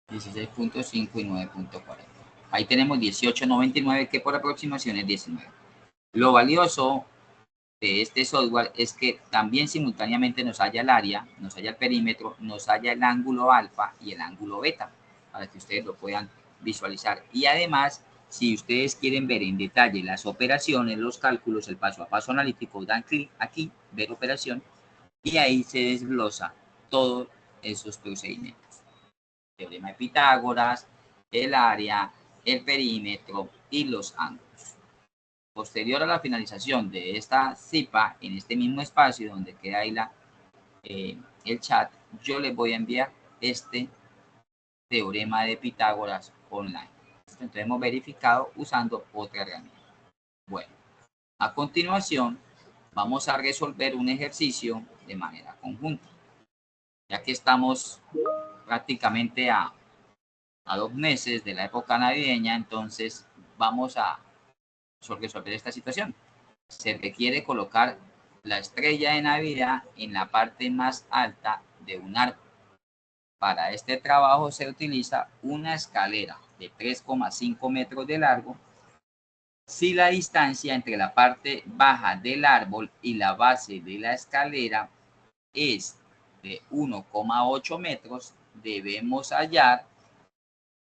16,5 y 9,40. Ahí tenemos 18,99, que por aproximación es 19. Lo valioso de este software es que también simultáneamente nos haya el área, nos haya el perímetro, nos haya el ángulo alfa y el ángulo beta, para que ustedes lo puedan visualizar. Y además, si ustedes quieren ver en detalle las operaciones, los cálculos, el paso a paso analítico, dan clic aquí, ver operación, y ahí se desglosa todos esos procedimientos. Teorema de Pitágoras, el área, el perímetro y los ángulos. Posterior a la finalización de esta CIPA, en este mismo espacio donde queda ahí el chat, yo les voy a enviar este teorema de Pitágoras online. Entonces hemos verificado usando otra herramienta. Bueno, a continuación vamos a resolver un ejercicio de manera conjunta. Ya que estamos prácticamente a 2 meses de la época navideña, entonces vamos a resolver esta situación. Se requiere colocar la estrella de Navidad en la parte más alta de un árbol. Para este trabajo se utiliza una escalera de 3,5 metros de largo. Si la distancia entre la parte baja del árbol y la base de la escalera es de 1,8 metros, debemos hallar,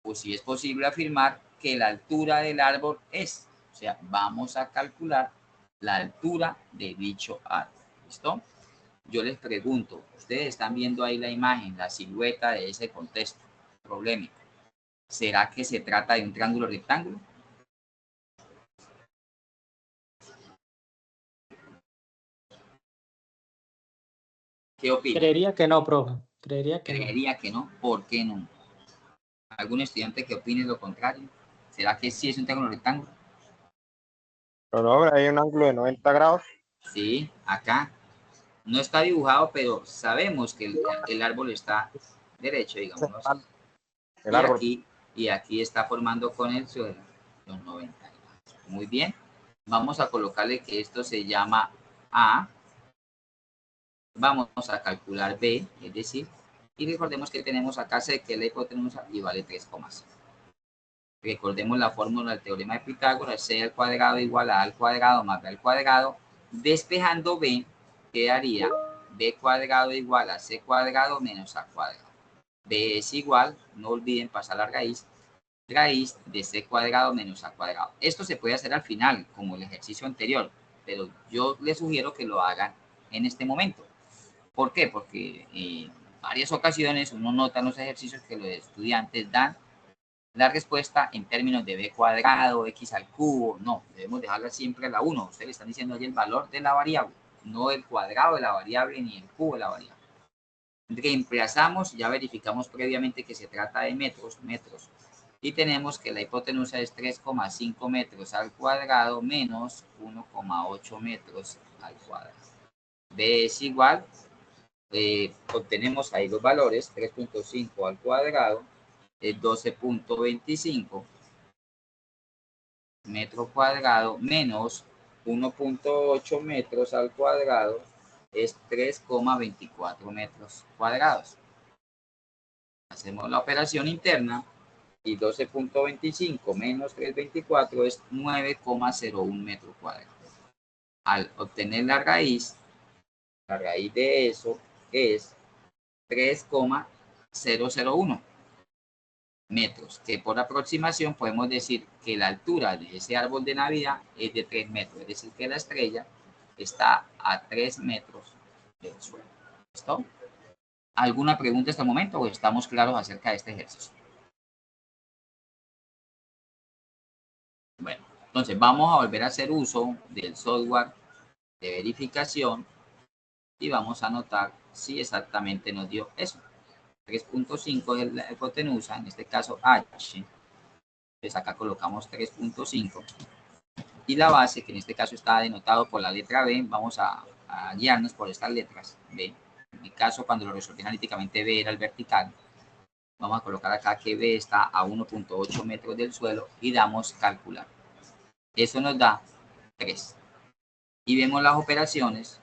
o si es posible afirmar, que la altura del árbol es. O sea, vamos a calcular la altura de dicho árbol. ¿Listo? Yo les pregunto, ustedes están viendo ahí la imagen, la silueta de ese contexto problemático. ¿Será que se trata de un triángulo rectángulo? ¿Qué opinan? Creería que no, profe. Creería que no. ¿Por qué no? ¿Algún estudiante que opine lo contrario? ¿Será que sí es un triángulo rectángulo? Pero hay un ángulo de 90 grados. Sí, acá. No está dibujado, pero sabemos que el árbol está derecho, digamos así. El árbol. Y aquí está formando con el suelo los 90 grados. Muy bien. Vamos a colocarle que esto se llama A. Vamos a calcular B, es decir, y recordemos que tenemos acá C, que es la hipotenusa, y vale 3,5. Recordemos la fórmula del teorema de Pitágoras, C al cuadrado igual a al cuadrado más B al cuadrado. Despejando B, quedaría B cuadrado igual a C cuadrado menos A cuadrado. B es igual, no olviden pasar la raíz de C cuadrado menos A cuadrado. Esto se puede hacer al final, como el ejercicio anterior, pero yo les sugiero que lo hagan en este momento. ¿Por qué? Porque en varias ocasiones uno nota en los ejercicios que los estudiantes dan la respuesta en términos de b cuadrado, x al cubo. No, debemos dejarla siempre a la 1. Ustedes le están diciendo ahí el valor de la variable, no el cuadrado de la variable ni el cubo de la variable. Reemplazamos, ya verificamos previamente que se trata de metros, y tenemos que la hipotenusa es 3,5 metros al cuadrado menos 1,8 metros al cuadrado. B es igual, obtenemos ahí los valores, 3,5 al cuadrado es 12,25 metro cuadrado menos 1,8 metros al cuadrado es 3,24 metros cuadrados. Hacemos la operación interna y 12,25 menos 3,24 es 9,01 metros cuadrados. Al obtener la raíz de eso es 3,001 metros, que por aproximación podemos decir que la altura de ese árbol de Navidad es de 3 metros, es decir, que la estrella está a 3 metros del suelo. ¿Listo? ¿Alguna pregunta hasta el momento o estamos claros acerca de este ejercicio? Bueno, entonces vamos a volver a hacer uso del software de verificación y vamos a anotar si exactamente nos dio eso. 3,5 es la hipotenusa, en este caso H. Entonces acá colocamos 3,5. Y la base, que en este caso está denotado por la letra B, vamos a guiarnos por estas letras B. En mi caso, cuando lo resolví analíticamente, B era el vertical. Vamos a colocar acá que B está a 1,8 metros del suelo y damos calcular. Eso nos da 3. Y vemos las operaciones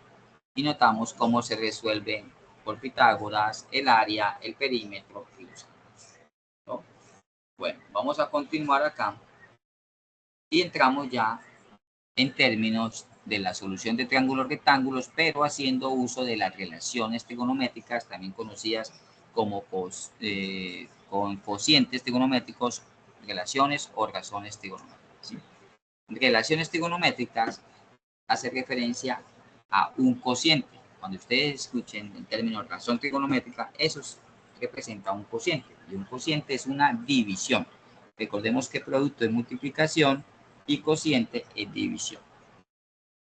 y notamos cómo se resuelve por Pitágoras el área, el perímetro y los ángulos, ¿no? Bueno, vamos a continuar acá y entramos ya en términos de la solución de triángulos rectángulos, pero haciendo uso de las relaciones trigonométricas, también conocidas como con cocientes trigonométricos, relaciones o razones trigonométricas, ¿sí? Relaciones trigonométricas hace referencia a un cociente. Cuando ustedes escuchen el término razón trigonométrica, eso representa un cociente. Y un cociente es una división. Recordemos que producto es multiplicación y cociente es división.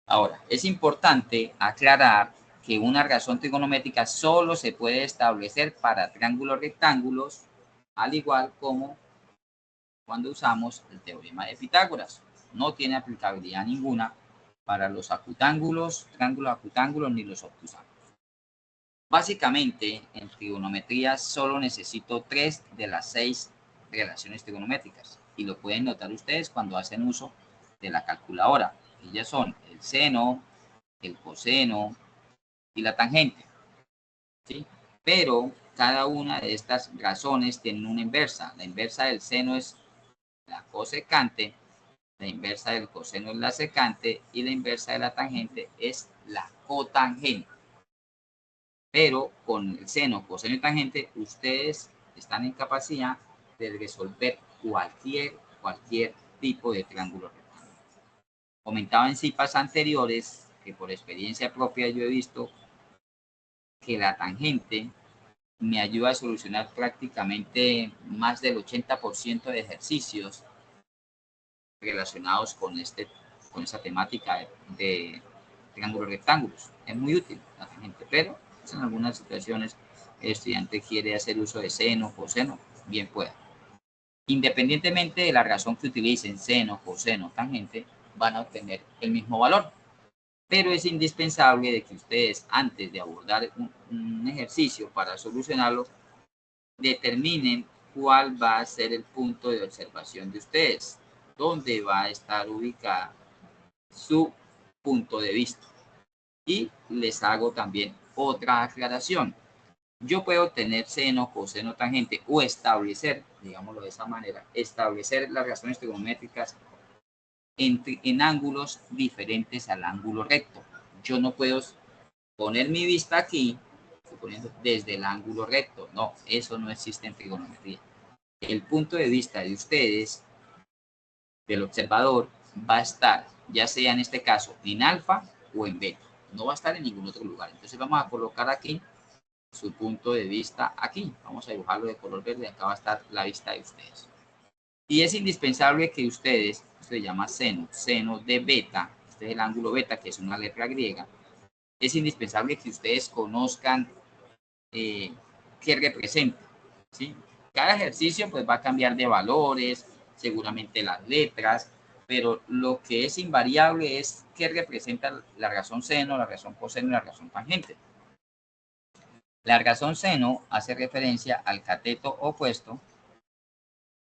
Ahora, es importante aclarar que una razón trigonométrica solo se puede establecer para triángulos rectángulos, al igual como cuando usamos el teorema de Pitágoras. No tiene aplicabilidad ninguna para los acutángulos, triángulos acutángulos ni los obtusángulos. Básicamente, en trigonometría solo necesito 3 de las 6 relaciones trigonométricas y lo pueden notar ustedes cuando hacen uso de la calculadora. Ellas son el seno, el coseno y la tangente, ¿sí? Pero cada una de estas razones tiene una inversa. La inversa del seno es la cosecante, la inversa del coseno es la secante y la inversa de la tangente es la cotangente. Pero con el seno, coseno y tangente, ustedes están en capacidad de resolver cualquier tipo de triángulo rectángulo. Comentaba en cipas anteriores que por experiencia propia yo he visto que la tangente me ayuda a solucionar prácticamente más del 80% de ejercicios relacionados con esa temática de triángulos rectángulos. Es muy útil la tangente, pero en algunas situaciones el estudiante quiere hacer uso de seno, coseno, bien pueda. Independientemente de la razón que utilicen, seno, coseno, tangente, van a obtener el mismo valor. Pero es indispensable de que ustedes, antes de abordar un ejercicio para solucionarlo, determinen cuál va a ser el punto de observación de ustedes, dónde va a estar ubicada su punto de vista. Y les hago también otra aclaración. Yo puedo tener seno, coseno, tangente o establecer, digámoslo de esa manera, establecer las razones trigonométricas en ángulos diferentes al ángulo recto. Yo no puedo poner mi vista aquí, suponiendo desde el ángulo recto. No, eso no existe en trigonometría. El punto de vista de ustedes, del observador, va a estar, ya sea en este caso, en alfa o en beta. No va a estar en ningún otro lugar. Entonces vamos a colocar aquí su punto de vista aquí. Vamos a dibujarlo de color verde. Acá va a estar la vista de ustedes. Y es indispensable que ustedes, esto se llama seno, seno de beta, este es el ángulo beta, que es una letra griega. Es indispensable que ustedes conozcan qué representa, ¿sí? Cada ejercicio pues va a cambiar de valores, seguramente las letras, pero lo que es invariable es qué representa la razón seno, la razón coseno y la razón tangente. La razón seno hace referencia al cateto opuesto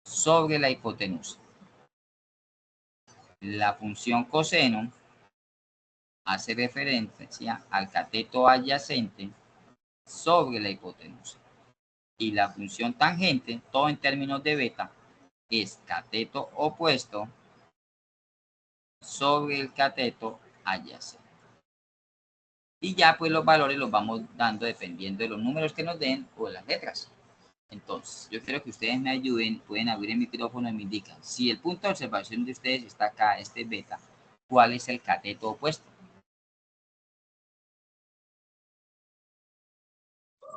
sobre la hipotenusa. La función coseno hace referencia al cateto adyacente sobre la hipotenusa. Y la función tangente, todo en términos de beta, es cateto opuesto sobre el cateto adyacente. Y ya pues los valores los vamos dando dependiendo de los números que nos den o de las letras. Entonces, yo quiero que ustedes me ayuden, pueden abrir el micrófono y me indican, si el punto de observación de ustedes está acá, este es beta, ¿cuál es el cateto opuesto?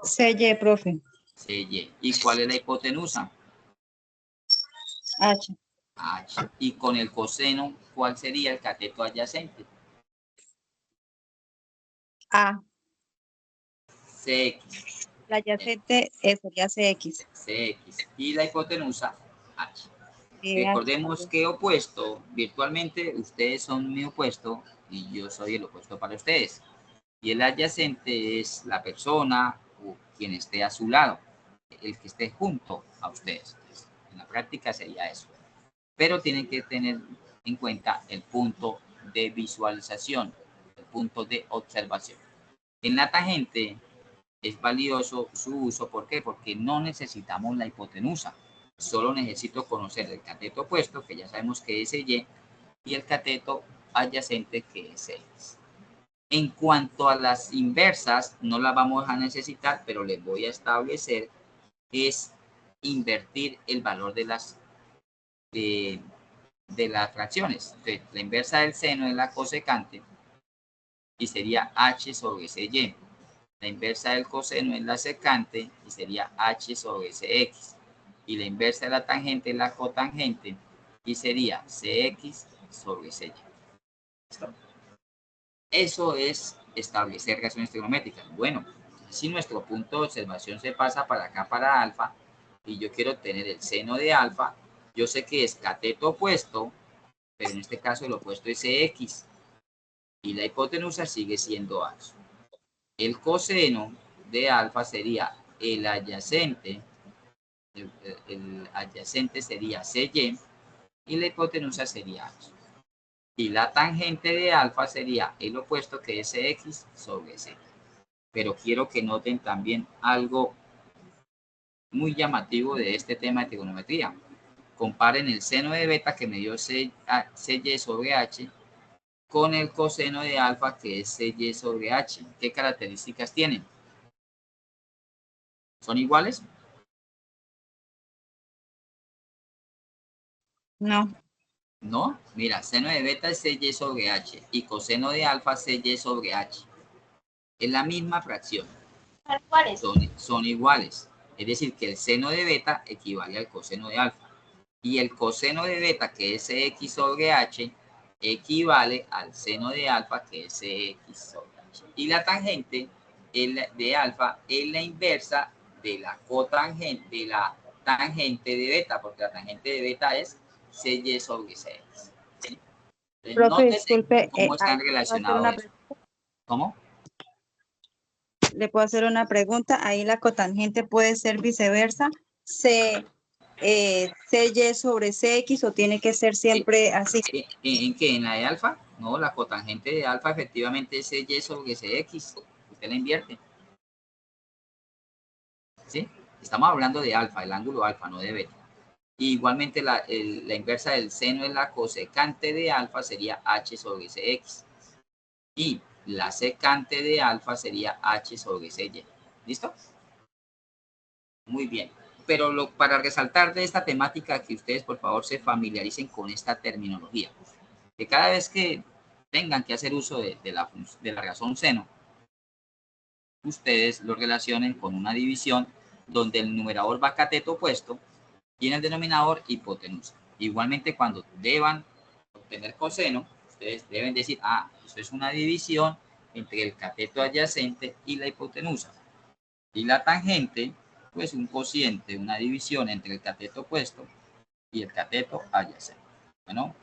CY, profe. CY. ¿Y cuál es la hipotenusa? H. H. Y con el coseno, ¿cuál sería el cateto adyacente? A. CX. La adyacente sería CX. CX. Y la hipotenusa, H. Y Recordemos que opuesto, virtualmente ustedes son mi opuesto y yo soy el opuesto para ustedes. Y el adyacente es la persona o quien esté a su lado, el que esté junto a ustedes. Entonces, en la práctica sería eso. Pero tienen que tener en cuenta el punto de visualización, el punto de observación. En la tangente es valioso su uso. ¿Por qué? Porque no necesitamos la hipotenusa. Solo necesito conocer el cateto opuesto, que ya sabemos que es Y, y el cateto adyacente que es X. En cuanto a las inversas, no las vamos a necesitar, pero les voy a establecer es invertir el valor de las fracciones. Entonces, la inversa del seno es la cosecante y sería h sobre cy. La inversa del coseno es la secante y sería h sobre cx. Y la inversa de la tangente es la cotangente y sería cx sobre cy. ¿Listo? Eso es establecer relaciones trigonométricas. Bueno, si nuestro punto de observación se pasa para acá, para alfa, y yo quiero tener el seno de alfa, yo sé que es cateto opuesto, pero en este caso el opuesto es cx, y la hipotenusa sigue siendo h. El coseno de alfa sería el adyacente, el adyacente sería cy, y la hipotenusa sería h. Y la tangente de alfa sería el opuesto que es x sobre z. Pero quiero que noten también algo muy llamativo de este tema de trigonometría. Comparen el seno de beta que me dio cy sobre h con el coseno de alfa que es cy sobre h. ¿Qué características tienen? ¿Son iguales? No. No, mira, seno de beta es cy sobre h y coseno de alfa cy sobre h. Es la misma fracción. Son iguales. Es decir, que el seno de beta equivale al coseno de alfa. Y el coseno de beta, que es x sobre h, equivale al seno de alfa, que es x sobre h. Y la tangente de alfa es la inversa de la cotangente, de la tangente de beta, porque la tangente de beta es cy sobre cx. ¿Sí? Profe, disculpe, cómo están ahí relacionados eso. ¿Cómo? le puedo hacer una pregunta. Ahí la cotangente puede ser viceversa. ¿Cy sobre cx o tiene que ser siempre así? ¿En qué? ¿En la de alfa? No, la cotangente de alfa efectivamente es cy sobre cx. Usted la invierte. ¿Sí? Estamos hablando de alfa, el ángulo alfa, no de beta. Y igualmente la inversa del seno es la cosecante de alfa, sería h sobre cx. Y la secante de alfa sería h sobre cy. ¿Listo? Muy bien. Pero para resaltar de esta temática, que ustedes por favor se familiaricen con esta terminología. Que cada vez que tengan que hacer uso de la razón seno, ustedes lo relacionen con una división donde el numerador va cateto opuesto y en el denominador hipotenusa. Igualmente, cuando deban obtener coseno, ustedes deben decir, esto es una división entre el cateto adyacente y la hipotenusa. Y la tangente, pues un cociente, una división entre el cateto opuesto y el cateto adyacente. Bueno,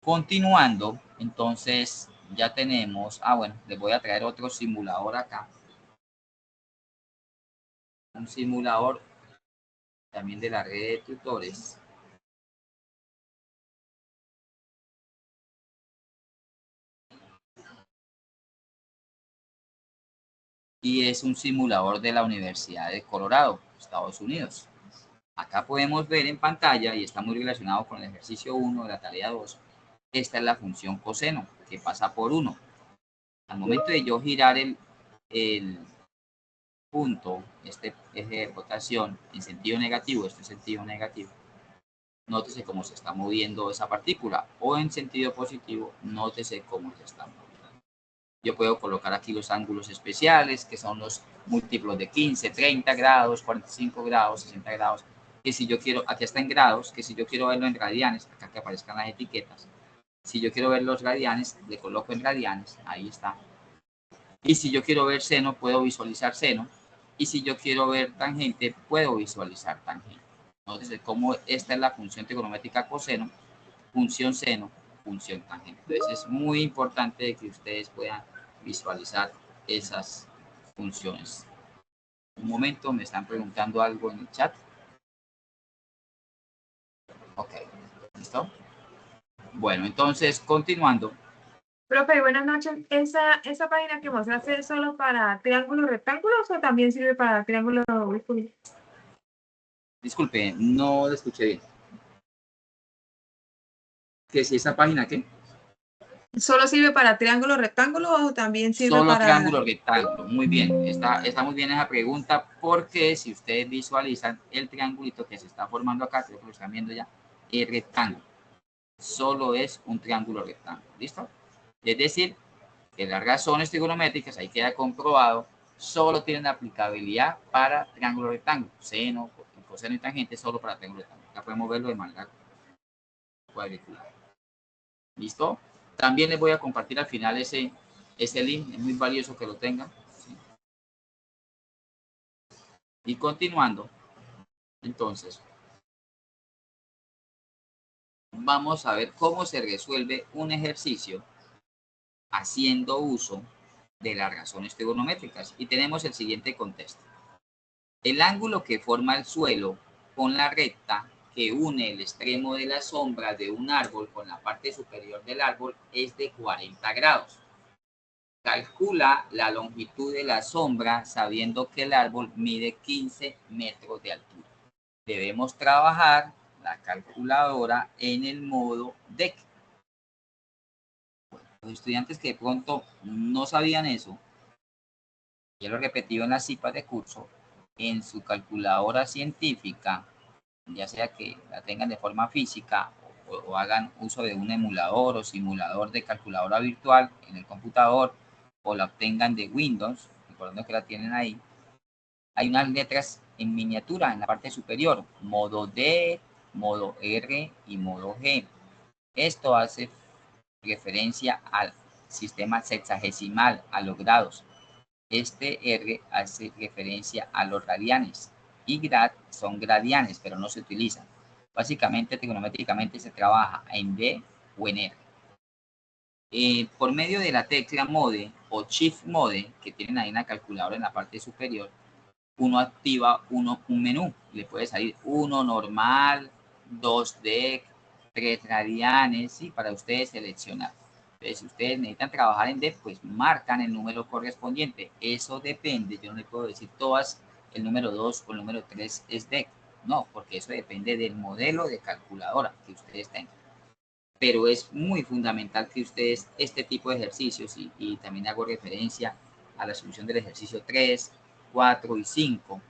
continuando, entonces ya tenemos, bueno, les voy a traer otro simulador acá. Un simulador también de la red de tutores. Y es un simulador de la Universidad de Colorado, Estados Unidos. Acá podemos ver en pantalla, y está muy relacionado con el ejercicio 1 de la tarea 2, esta es la función coseno, que pasa por 1. Al momento de yo girar el punto, este eje de rotación en sentido negativo, este sentido negativo, nótese cómo se está moviendo esa partícula, o en sentido positivo, nótese cómo se está moviendo. Yo puedo colocar aquí los ángulos especiales, que son los múltiplos de 15, 30 grados, 45 grados, 60 grados. Que si yo quiero, aquí está en grados, que si yo quiero verlo en radianes, acá que aparezcan las etiquetas. Si yo quiero ver los radianes, le coloco en radianes, ahí está. Y si yo quiero ver seno, puedo visualizar seno. Y si yo quiero ver tangente, puedo visualizar tangente. Entonces, como esta es la función trigonométrica coseno, función seno, función tangente. Entonces, es muy importante que ustedes puedan visualizar esas funciones. Un momento, me están preguntando algo en el chat. Ok, ¿listo? Bueno, entonces, continuando. Profe, buenas noches. ¿Esa página que mostraste es solo para triángulos rectángulos o también sirve para triángulos bículos? Disculpe, no lo escuché bien. ¿Qué si esa página qué? ¿Solo sirve para triángulo rectángulo o también sirve Solo para...? triángulo rectángulo. Muy bien, está muy bien esa pregunta, porque si ustedes visualizan el triangulito que se está formando acá, creo que lo están viendo ya, es rectángulo. Solo es un triángulo rectángulo. ¿Listo? Es decir, que las razones trigonométricas, ahí queda comprobado, solo tienen aplicabilidad para triángulo rectángulo. Seno, coseno y tangente solo para triángulo rectángulo. Acá podemos verlo de manera cuadricular. ¿Listo? También les voy a compartir al final ese link, es muy valioso que lo tengan. ¿Sí? Y continuando, entonces, vamos a ver cómo se resuelve un ejercicio haciendo uso de las razones trigonométricas. Y tenemos el siguiente contexto. El ángulo que forma el suelo con la recta que une el extremo de la sombra de un árbol con la parte superior del árbol es de 40 grados. Calcula la longitud de la sombra sabiendo que el árbol mide 15 metros de altura. Debemos trabajar la calculadora en el modo DEC. Los estudiantes que de pronto no sabían eso, ya lo he repetido en las citas de curso, en su calculadora científica, ya sea que la tengan de forma física o hagan uso de un emulador o simulador de calculadora virtual en el computador, o la obtengan de Windows, recordando que la tienen ahí, hay unas letras en miniatura en la parte superior, modo D, modo R y modo G. Esto hace referencia al sistema sexagesimal, a los grados. Este R hace referencia a los radianes y grad son gradianes, pero no se utilizan. Básicamente, trigonométricamente se trabaja en D o en R. Por medio de la tecla Mode o Shift Mode, que tienen ahí en la calculadora en la parte superior, uno activa un menú. Le puede salir 1 normal, 2 DEC, 3 radianes, y para ustedes seleccionar. Entonces, si ustedes necesitan trabajar en DEC, pues marcan el número correspondiente. Eso depende, yo no le puedo decir todas, el número 2 o el número 3 es DEC. No, porque eso depende del modelo de calculadora que ustedes tengan. Pero es muy fundamental que ustedes este tipo de ejercicios, y también hago referencia a la solución del ejercicio 3, 4 y 5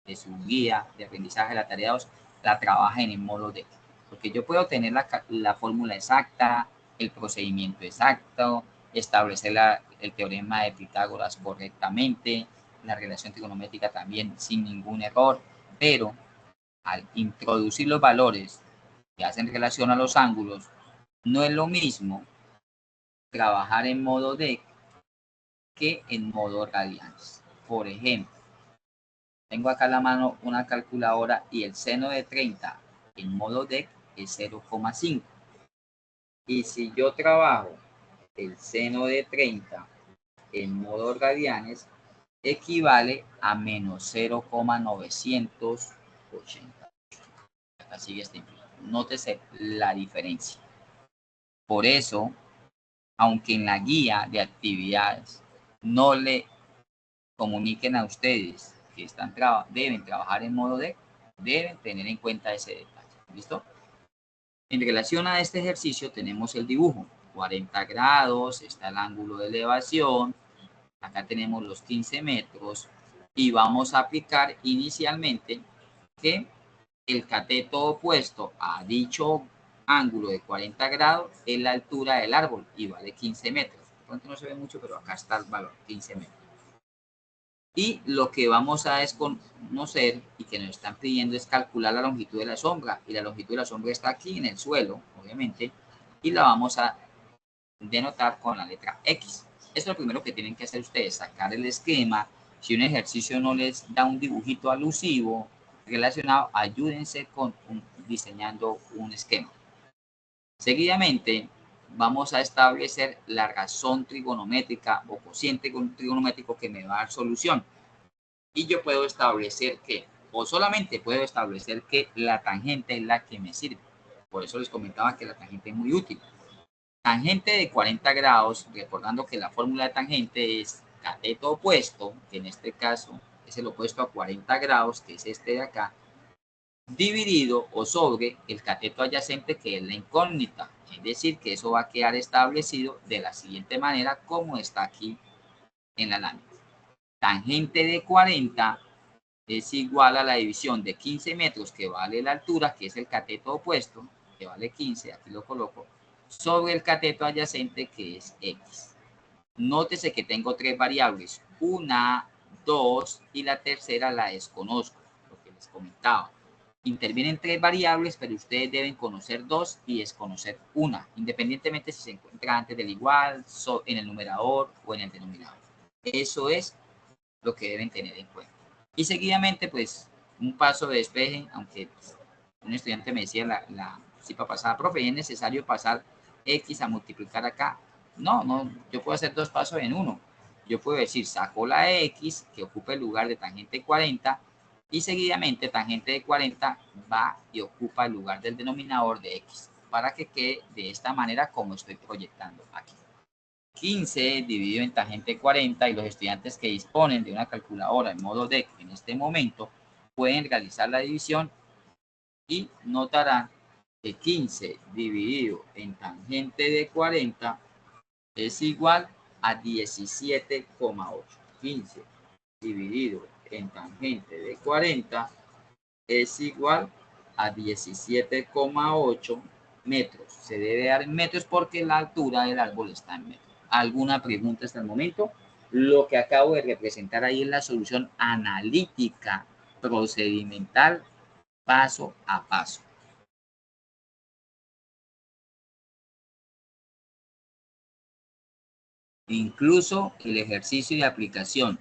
de su guía de aprendizaje de la tarea 2, la trabajen en modo DEC. Porque yo puedo tener la fórmula exacta, el procedimiento exacto, establecer el teorema de Pitágoras correctamente, la relación trigonométrica también sin ningún error, pero al introducir los valores que hacen relación a los ángulos, no es lo mismo trabajar en modo DEC que en modo radianes. Por ejemplo, tengo acá a la mano una calculadora y el seno de 30 en modo DEC es 0,5. Y si yo trabajo el seno de 30 en modo radianes, equivale a menos 0,980. Acá sigue este ejemplo. Nótese la diferencia. Por eso, aunque en la guía de actividades no le comuniquen a ustedes que deben trabajar en modo DEC, deben tener en cuenta ese detalle. ¿Listo? En relación a este ejercicio tenemos el dibujo. 40 grados, está el ángulo de elevación, acá tenemos los 15 metros y vamos a aplicar inicialmente que el cateto opuesto a dicho ángulo de 40 grados es la altura del árbol y vale 15 metros. De pronto no se ve mucho, pero acá está el valor, 15 metros. Y lo que vamos a desconocer y que nos están pidiendo es calcular la longitud de la sombra. Y la longitud de la sombra está aquí en el suelo, obviamente, y la vamos a denotar con la letra X. Esto es lo primero que tienen que hacer ustedes, sacar el esquema. Si un ejercicio no les da un dibujito alusivo relacionado, ayúdense diseñando un esquema. Seguidamente, vamos a establecer la razón trigonométrica o cociente trigonométrico que me va a dar solución. Y yo puedo establecer que, o solamente puedo establecer que la tangente es la que me sirve. Por eso les comentaba que la tangente es muy útil. Tangente de 40 grados, recordando que la fórmula de tangente es cateto opuesto, que en este caso es el opuesto a 40 grados, que es este de acá, dividido o sobre el cateto adyacente, que es la incógnita. Es decir, que eso va a quedar establecido de la siguiente manera como está aquí en la lámina. Tangente de 40 es igual a la división de 15 metros que vale la altura, que es el cateto opuesto, que vale 15, aquí lo coloco, sobre el cateto adyacente, que es X. Nótese que tengo tres variables, una, dos, y la tercera la desconozco, lo que les comentaba. Intervienen tres variables, pero ustedes deben conocer dos y desconocer una, independientemente si se encuentra antes del igual, en el numerador o en el denominador. Eso es lo que deben tener en cuenta. Y seguidamente, pues, un paso de despeje, aunque un estudiante me decía la cita pasada, profe, ¿es necesario pasar X a multiplicar acá? No, yo puedo hacer dos pasos en uno. Yo puedo decir, saco la X, que ocupa el lugar de tangente 40, y seguidamente tangente de 40 va y ocupa el lugar del denominador de X, para que quede de esta manera como estoy proyectando aquí. 15 dividido en tangente 40, y los estudiantes que disponen de una calculadora en modo DEC en este momento pueden realizar la división y notarán que 15 dividido en tangente de 40 es igual a 17,8. 15 dividido en tangente de 40 es igual a 17,8 metros. Se debe dar en metros porque la altura del árbol está en metros. ¿Alguna pregunta hasta el momento? Lo que acabo de representar ahí es la solución analítica, procedimental, paso a paso. Incluso el ejercicio de aplicación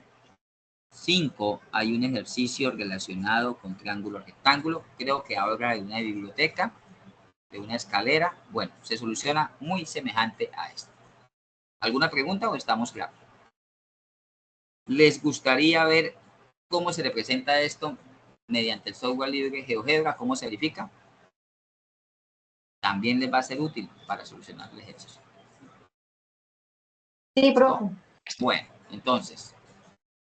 5, hay un ejercicio relacionado con triángulo rectángulo. Creo que habla de una biblioteca, de una escalera. Bueno, se soluciona muy semejante a esto. ¿Alguna pregunta o estamos claros? ¿Les gustaría ver cómo se representa esto mediante el software libre GeoGebra? ¿Cómo se verifica? También les va a ser útil para solucionar el ejercicio. Sí, profe. Bueno, entonces,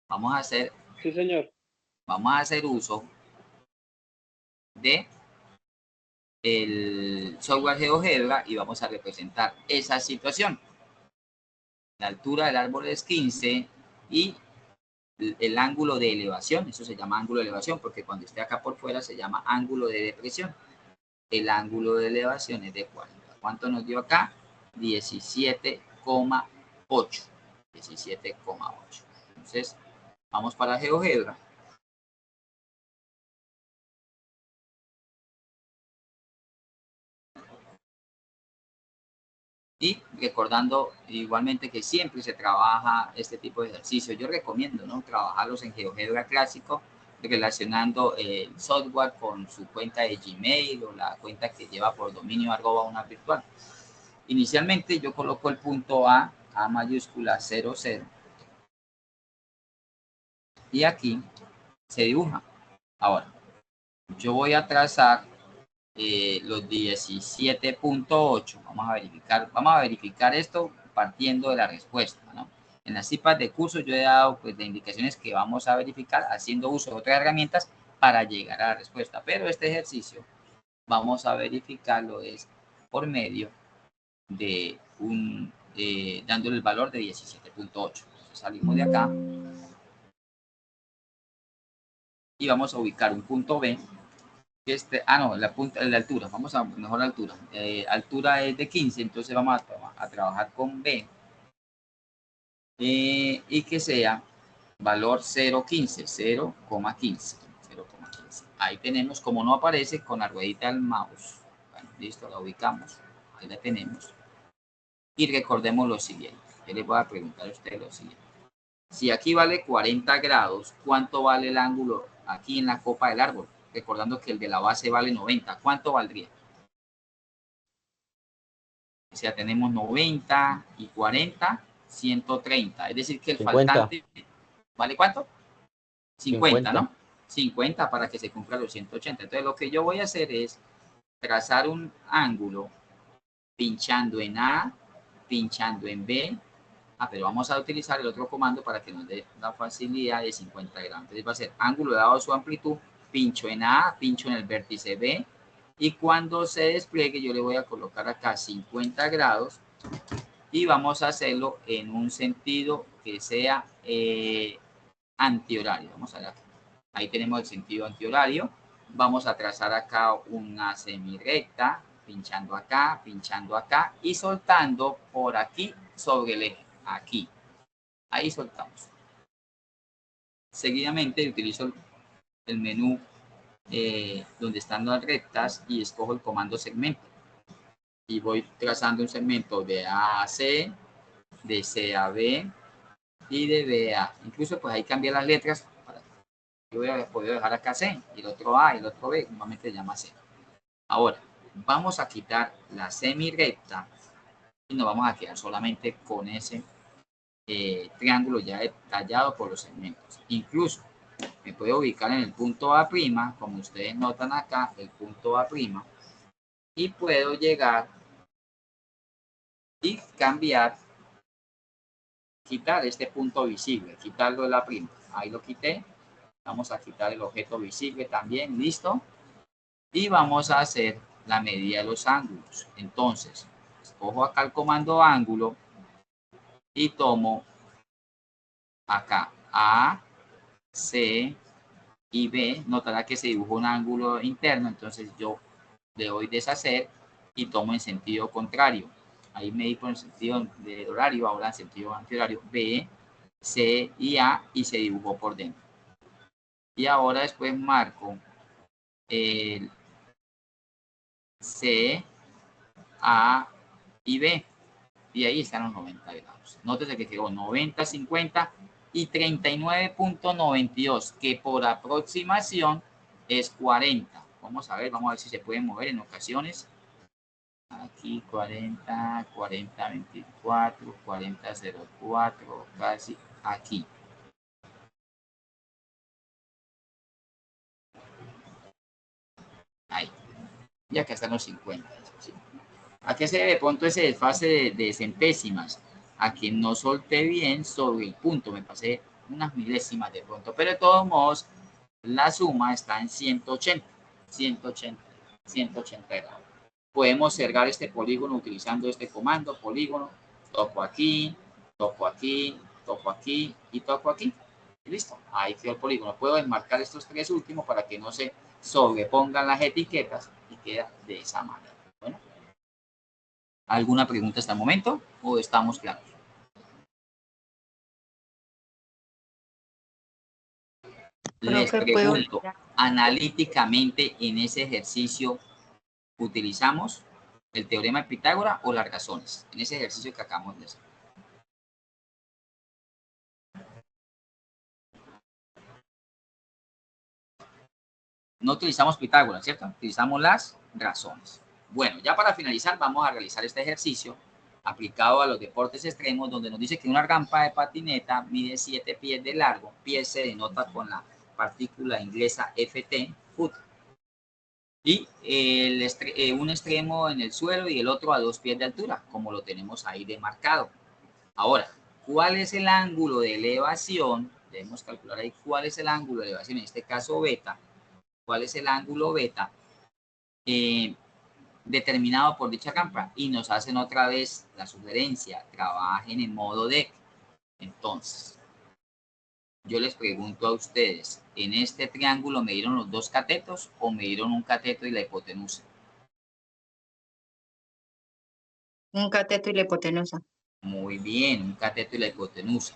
vamos a hacer... Sí, señor. Vamos a hacer uso de el software GeoGebra y vamos a representar esa situación. La altura del árbol es 15 y el ángulo de elevación, eso se llama ángulo de elevación porque cuando esté acá por fuera se llama ángulo de depresión. El ángulo de elevación es de 40. ¿Cuánto nos dio acá? 17,8. 17,8. Entonces, vamos para GeoGebra. Y recordando igualmente que siempre se trabaja este tipo de ejercicios. Yo recomiendo, ¿no?, trabajarlos en GeoGebra clásico, relacionando el software con su cuenta de Gmail o la cuenta que lleva por dominio @una virtual. Inicialmente yo coloco el punto A mayúscula 00. Y aquí se dibuja. Ahora, yo voy a trazar los 17,8. Vamos a verificar esto partiendo de la respuesta, ¿no? En las cipas de curso yo he dado pues de indicaciones que vamos a verificar haciendo uso de otras herramientas para llegar a la respuesta, pero este ejercicio vamos a verificarlo es por medio de dándole el valor de 17,8. Entonces salimos de acá y vamos a ubicar un punto B. La altura, vamos a mejor la altura. Altura es de 15, entonces vamos a trabajar con B. Y que sea valor 0,15, 0,15. Ahí tenemos, como no aparece, con la ruedita del mouse. Bueno, listo, la ubicamos. Ahí la tenemos. Y recordemos lo siguiente. Yo les voy a preguntar a ustedes lo siguiente. Si aquí vale 40 grados, ¿cuánto vale el ángulo aquí en la copa del árbol? Recordando que el de la base vale 90. ¿Cuánto valdría? O sea, tenemos 90 y 40, 130. Es decir, que el 50. faltante... ¿Vale cuánto? 50, 50. ¿no? 50 para que se cumpla los 180. Entonces, lo que yo voy a hacer es trazar un ángulo pinchando en A, pinchando en B. Pero vamos a utilizar el otro comando para que nos dé la facilidad de 50 grados. Entonces va a ser ángulo dado su amplitud, pincho en A, pincho en el vértice B, Y cuando se despliegue, yo le voy a colocar acá 50 grados y vamos a hacerlo en un sentido que sea antihorario. Vamos a ver aquí. Ahí tenemos el sentido antihorario. Vamos a trazar acá una semirecta, pinchando acá y soltando por aquí sobre el eje. Aquí. Ahí soltamos. Seguidamente utilizo el menú donde están las rectas y escojo el comando segmento. Y voy trazando un segmento de A a C, de C a B y de B a A. Incluso pues ahí cambié las letras. Yo voy a poder dejar acá C, y el otro A y el otro B, normalmente se llama C. Ahora, vamos a quitar la semirecta y nos vamos a quedar solamente con ese triángulo ya detallado por los segmentos. Incluso me puedo ubicar en el punto A', como ustedes notan acá, el punto A', y puedo llegar y cambiar, quitar este punto visible, quitarlo de la prima. Ahí lo quité. Vamos a quitar el objeto visible también, listo. Y vamos a hacer la medida de los ángulos. Entonces, escojo acá el comando ángulo y tomo acá A, C y B. Notará que se dibujó un ángulo interno, entonces yo le doy deshacer y tomo en sentido contrario. Ahí me di por el sentido del horario, ahora en sentido antihorario, B, C y A, y se dibujó por dentro. Y ahora después marco el C, A y B. Y ahí están los 90 grados. Nótese que quedó 90, 50 y 39.92, que por aproximación es 40. Vamos a ver si se puede mover en ocasiones. Aquí 40, 40, 24, 40, 04, casi aquí. Ahí. Y acá están los 50. ¿Sí? ¿A qué se debe de pronto ese desfase de centésimas? A que no solté bien sobre el punto. Me pasé unas milésimas de pronto. Pero de todos modos, la suma está en 180. 180 grados. Podemos cerrar este polígono utilizando este comando, polígono. Toco aquí, toco aquí, toco aquí y toco aquí. Y listo. Ahí quedó el polígono. Puedo desmarcar estos tres últimos para que no se sobrepongan las etiquetas y queda de esa manera. Bueno. ¿Alguna pregunta hasta el momento o estamos claros? Les pregunto, analíticamente en ese ejercicio, ¿utilizamos el teorema de Pitágoras o las razones? En ese ejercicio que acabamos de hacer. No utilizamos Pitágoras, ¿cierto? Utilizamos las razones. Bueno, ya para finalizar vamos a realizar este ejercicio aplicado a los deportes extremos, donde nos dice que una rampa de patineta mide 7 pies de largo. Pies se denota con la partícula inglesa FT, foot. Y un extremo en el suelo y el otro a 2 pies de altura, como lo tenemos ahí demarcado. Ahora, ¿cuál es el ángulo de elevación? Debemos calcular ahí cuál es el ángulo de elevación, en este caso beta. ¿Cuál es el ángulo beta determinado por dicha rampa? Y nos hacen otra vez la sugerencia, trabajen en modo deck. Entonces, yo les pregunto a ustedes, ¿en este triángulo me dieron los dos catetos o me dieron un cateto y la hipotenusa? Un cateto y la hipotenusa. Muy bien, un cateto y la hipotenusa.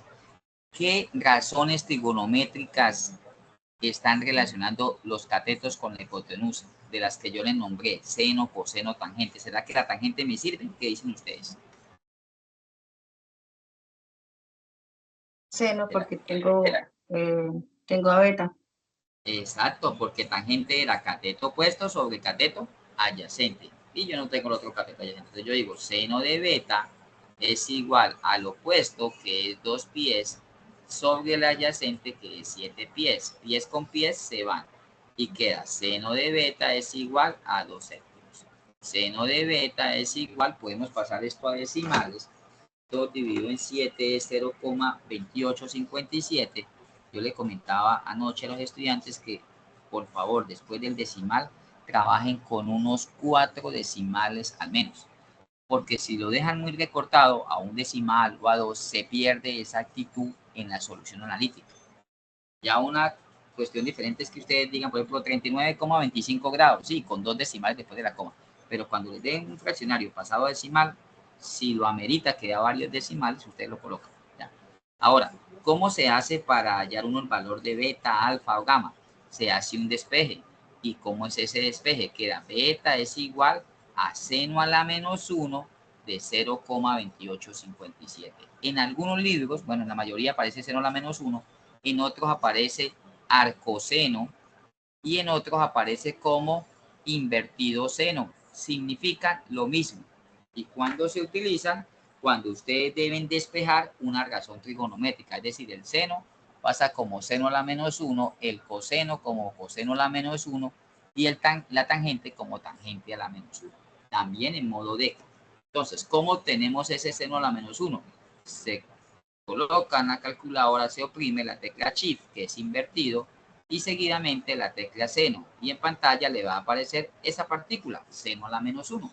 ¿Qué razones trigonométricas están relacionando los catetos con la hipotenusa? De las que yo les nombré, seno, coseno, tangente. ¿Será que la tangente me sirve? ¿Qué dicen ustedes? Seno, porque tengo a beta. Exacto, porque tangente era cateto opuesto sobre cateto adyacente. Y yo no tengo el otro cateto adyacente. Entonces yo digo, seno de beta es igual al opuesto, que es 2 pies, sobre el adyacente, que es 7 pies. Pies con pies se van. Y queda seno de beta es igual a 2 séptimos. Seno de beta es igual, podemos pasar esto a decimales. Todo dividido en 7 es 0,2857. Yo le comentaba anoche a los estudiantes que, por favor, después del decimal, trabajen con unos 4 decimales al menos. Porque si lo dejan muy recortado a un decimal o a 2, se pierde esa actitud en la solución analítica. Ya una cuestión diferente es que ustedes digan, por ejemplo, 39,25 grados, sí, con 2 decimales después de la coma. Pero cuando les den un fraccionario pasado a decimal, si lo amerita que da varios decimales, ustedes lo colocan. ¿Ya? Ahora, ¿cómo se hace para hallar uno el valor de beta, alfa o gamma? Se hace un despeje. ¿Y cómo es ese despeje? Queda beta es igual a seno a la menos 1 de 0,2857. En algunos libros, bueno, en la mayoría aparece seno a la menos 1, en otros aparece arcoseno y en otros aparece como invertido seno. Significan lo mismo. ¿Y cuándo se utilizan? Cuando ustedes deben despejar una razón trigonométrica, es decir, el seno pasa como seno a la menos 1, el coseno como coseno a la menos 1 y la tangente como tangente a la menos 1. También en modo de. Entonces, ¿cómo tenemos ese seno a la menos 1? Se coloca en la calculadora, se oprime la tecla Shift, que es invertido, y seguidamente la tecla seno. Y en pantalla le va a aparecer esa partícula, seno a la menos 1.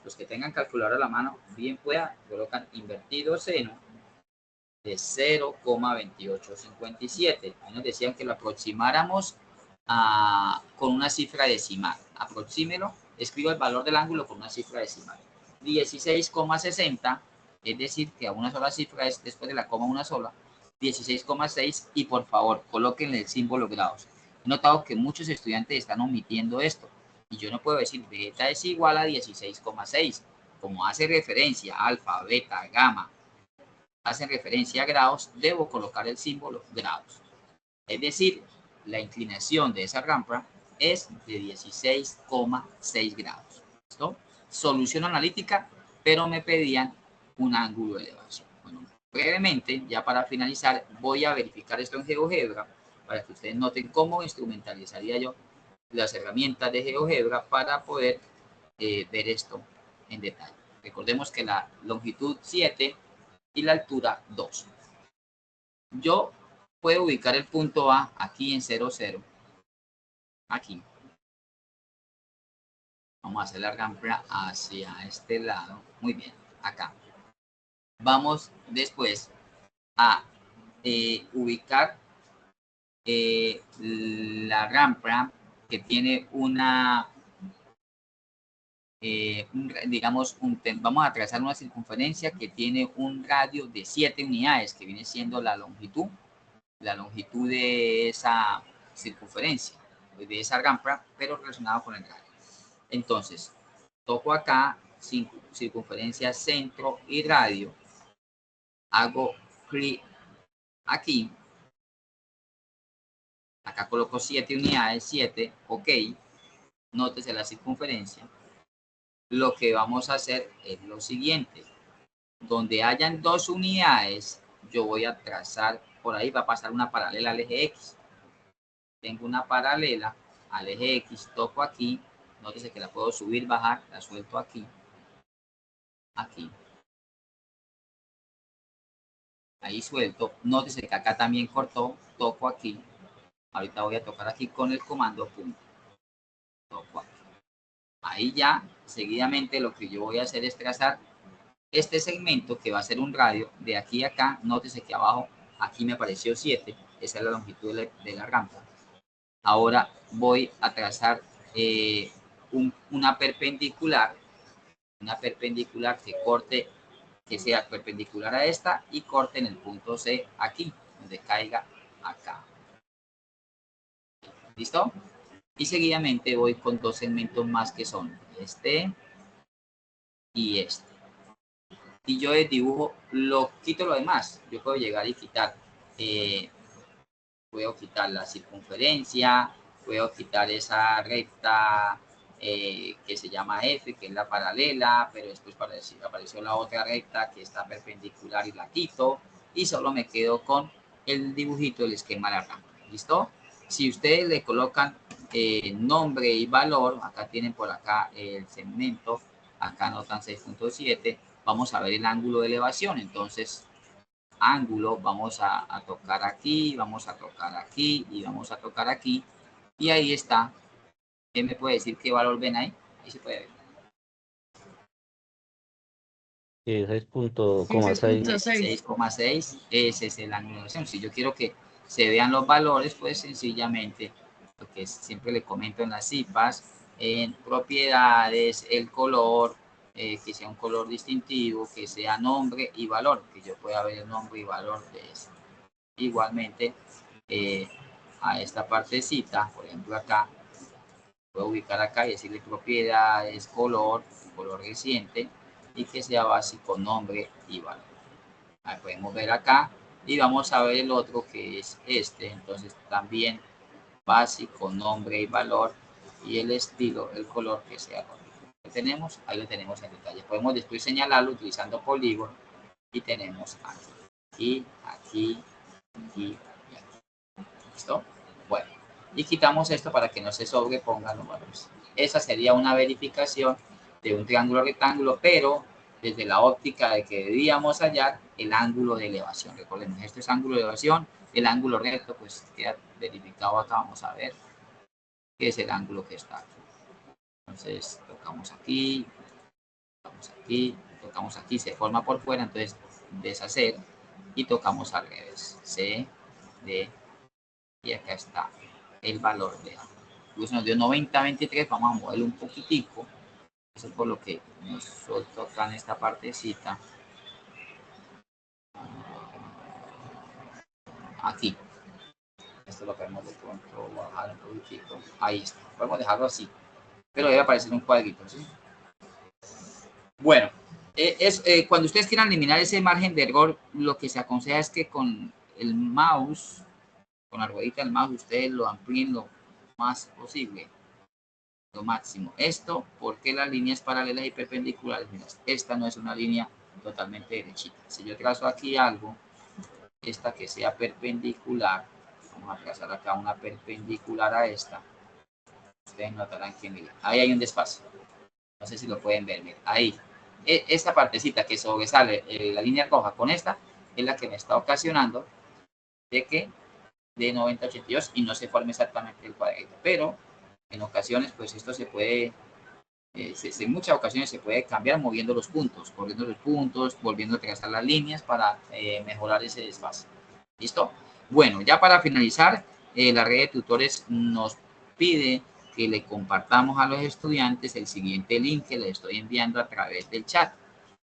Los que tengan calculadora a la mano, bien pueda, colocan invertido seno de 0,2857. Ahí nos decían que lo aproximáramos con una cifra decimal. Aproxímelo, escribo el valor del ángulo con una cifra decimal. 16,60, es decir, que a una sola cifra es después de la coma una sola, 16,6 y por favor, colóquenle el símbolo grados. He notado que muchos estudiantes están omitiendo esto y yo no puedo decir beta es igual a 16,6. Como hace referencia a alfa, beta, gamma, hacen referencia a grados, debo colocar el símbolo grados. Es decir, la inclinación de esa rampa es de 16,6 grados. ¿Listo? Solución analítica, pero me pedían un ángulo de elevación. Bueno, brevemente, ya para finalizar, voy a verificar esto en GeoGebra para que ustedes noten cómo instrumentalizaría yo las herramientas de GeoGebra para poder ver esto en detalle. Recordemos que la longitud 7 y la altura 2. Yo puedo ubicar el punto A aquí en 0, 0. Aquí. Vamos a hacer la rampa hacia este lado. Muy bien, acá. Vamos después a ubicar la rampa que tiene una, vamos a trazar una circunferencia que tiene un radio de 7 unidades, que viene siendo la longitud de esa circunferencia, de esa rampa, pero relacionado con el radio. Entonces, toco acá, circunferencia, centro y radio. Hago clic aquí. Acá coloco 7 unidades, 7, ok. Nótese la circunferencia. Lo que vamos a hacer es lo siguiente. Donde hayan 2 unidades, yo voy a trazar, por ahí va a pasar una paralela al eje X. Tengo una paralela al eje X, toco aquí. Nótese que la puedo subir, bajar, la suelto aquí. Aquí. Ahí suelto. Nótese que acá también cortó, toco aquí. Ahorita voy a tocar aquí con el comando punto. Toco aquí. Ahí ya, seguidamente lo que yo voy a hacer es trazar este segmento que va a ser un radio de aquí a acá. Nótese que abajo, aquí me apareció 7. Esa es la longitud de la rampa. Ahora voy a trazar una perpendicular que corte, que sea perpendicular a esta y corte en el punto C aquí, donde caiga acá. ¿Listo? Y seguidamente voy con 2 segmentos más que son este y este. Y yo el dibujo, quito lo demás. Yo puedo llegar y quitar, puedo quitar la circunferencia, puedo quitar esa recta que se llama F, que es la paralela, pero después apareció la otra recta que está perpendicular y la quito. Y solo me quedo con el dibujito del esquema de la rampa. ¿Listo? Si ustedes le colocan nombre y valor, acá tienen por acá el segmento, acá anotan 6.7, vamos a ver el ángulo de elevación. Entonces, ángulo, vamos a tocar aquí, vamos a tocar aquí y vamos a tocar aquí. Y ahí está ¿Quién me puede decir qué valor ven ahí? Ahí se puede ver. 6.6. 6,6, ese es el ángulo de elevación. Si yo quiero que se vean los valores, pues sencillamente, lo que siempre le comento en las CIPAs, en propiedades, el color, que sea un color distintivo, que sea nombre y valor, que yo pueda ver el nombre y valor de eso. Igualmente, a esta partecita, por ejemplo acá, puedo ubicar acá y decirle propiedades, color reciente, y que sea básico, nombre y valor. Ahí podemos ver acá y vamos a ver el otro que es este. Entonces también básico, nombre y valor, y el estilo, el color que sea rojo. ¿Lo tenemos? Ahí lo tenemos en detalle. Podemos después señalarlo utilizando polígono y tenemos aquí, aquí, aquí y aquí. ¿Listo? Bueno, y quitamos esto para que no se sobrepongan los valores. Esa sería una verificación de un triángulo rectángulo, pero desde la óptica de que debíamos hallar el ángulo de elevación. Recordemos, esto es ángulo de elevación, el ángulo recto pues queda verificado acá. Vamos a ver qué es el ángulo que está aquí. Entonces tocamos aquí, tocamos aquí, se forma por fuera, entonces deshacer y tocamos al revés, C, D, y acá está el valor de A. Pues nos dio 90.23, vamos a moverlo un poquitico. Eso es por lo que nosotros tocan esta partecita. Aquí. Esto lo podemos de pronto bajar un poquitico. Ahí está. Podemos dejarlo así. Pero debe aparecer un cuadrito, ¿sí? Bueno, cuando ustedes quieran eliminar ese margen de error, lo que se aconseja es que con el mouse, con la ruedita del mouse, ustedes lo amplíen lo más posible. Lo máximo. Esto porque las líneas paralelas y perpendiculares, mira, esta no es una línea totalmente derechita. Si yo trazo aquí algo, esta que sea perpendicular, vamos a trazar acá una perpendicular a esta, ustedes notarán que mira, ahí hay un desfase. No sé si lo pueden ver, mira, ahí. Esta partecita que sobresale la línea roja con esta es la que me está ocasionando de que de 90-82 y no se forme exactamente el cuadrito, pero en ocasiones pues esto se puede, en muchas ocasiones se puede cambiar moviendo los puntos, volviendo a trazar las líneas para mejorar ese desfase. ¿Listo? Bueno, ya para finalizar, la red de tutores nos pide que le compartamos a los estudiantes el siguiente link que les estoy enviando a través del chat.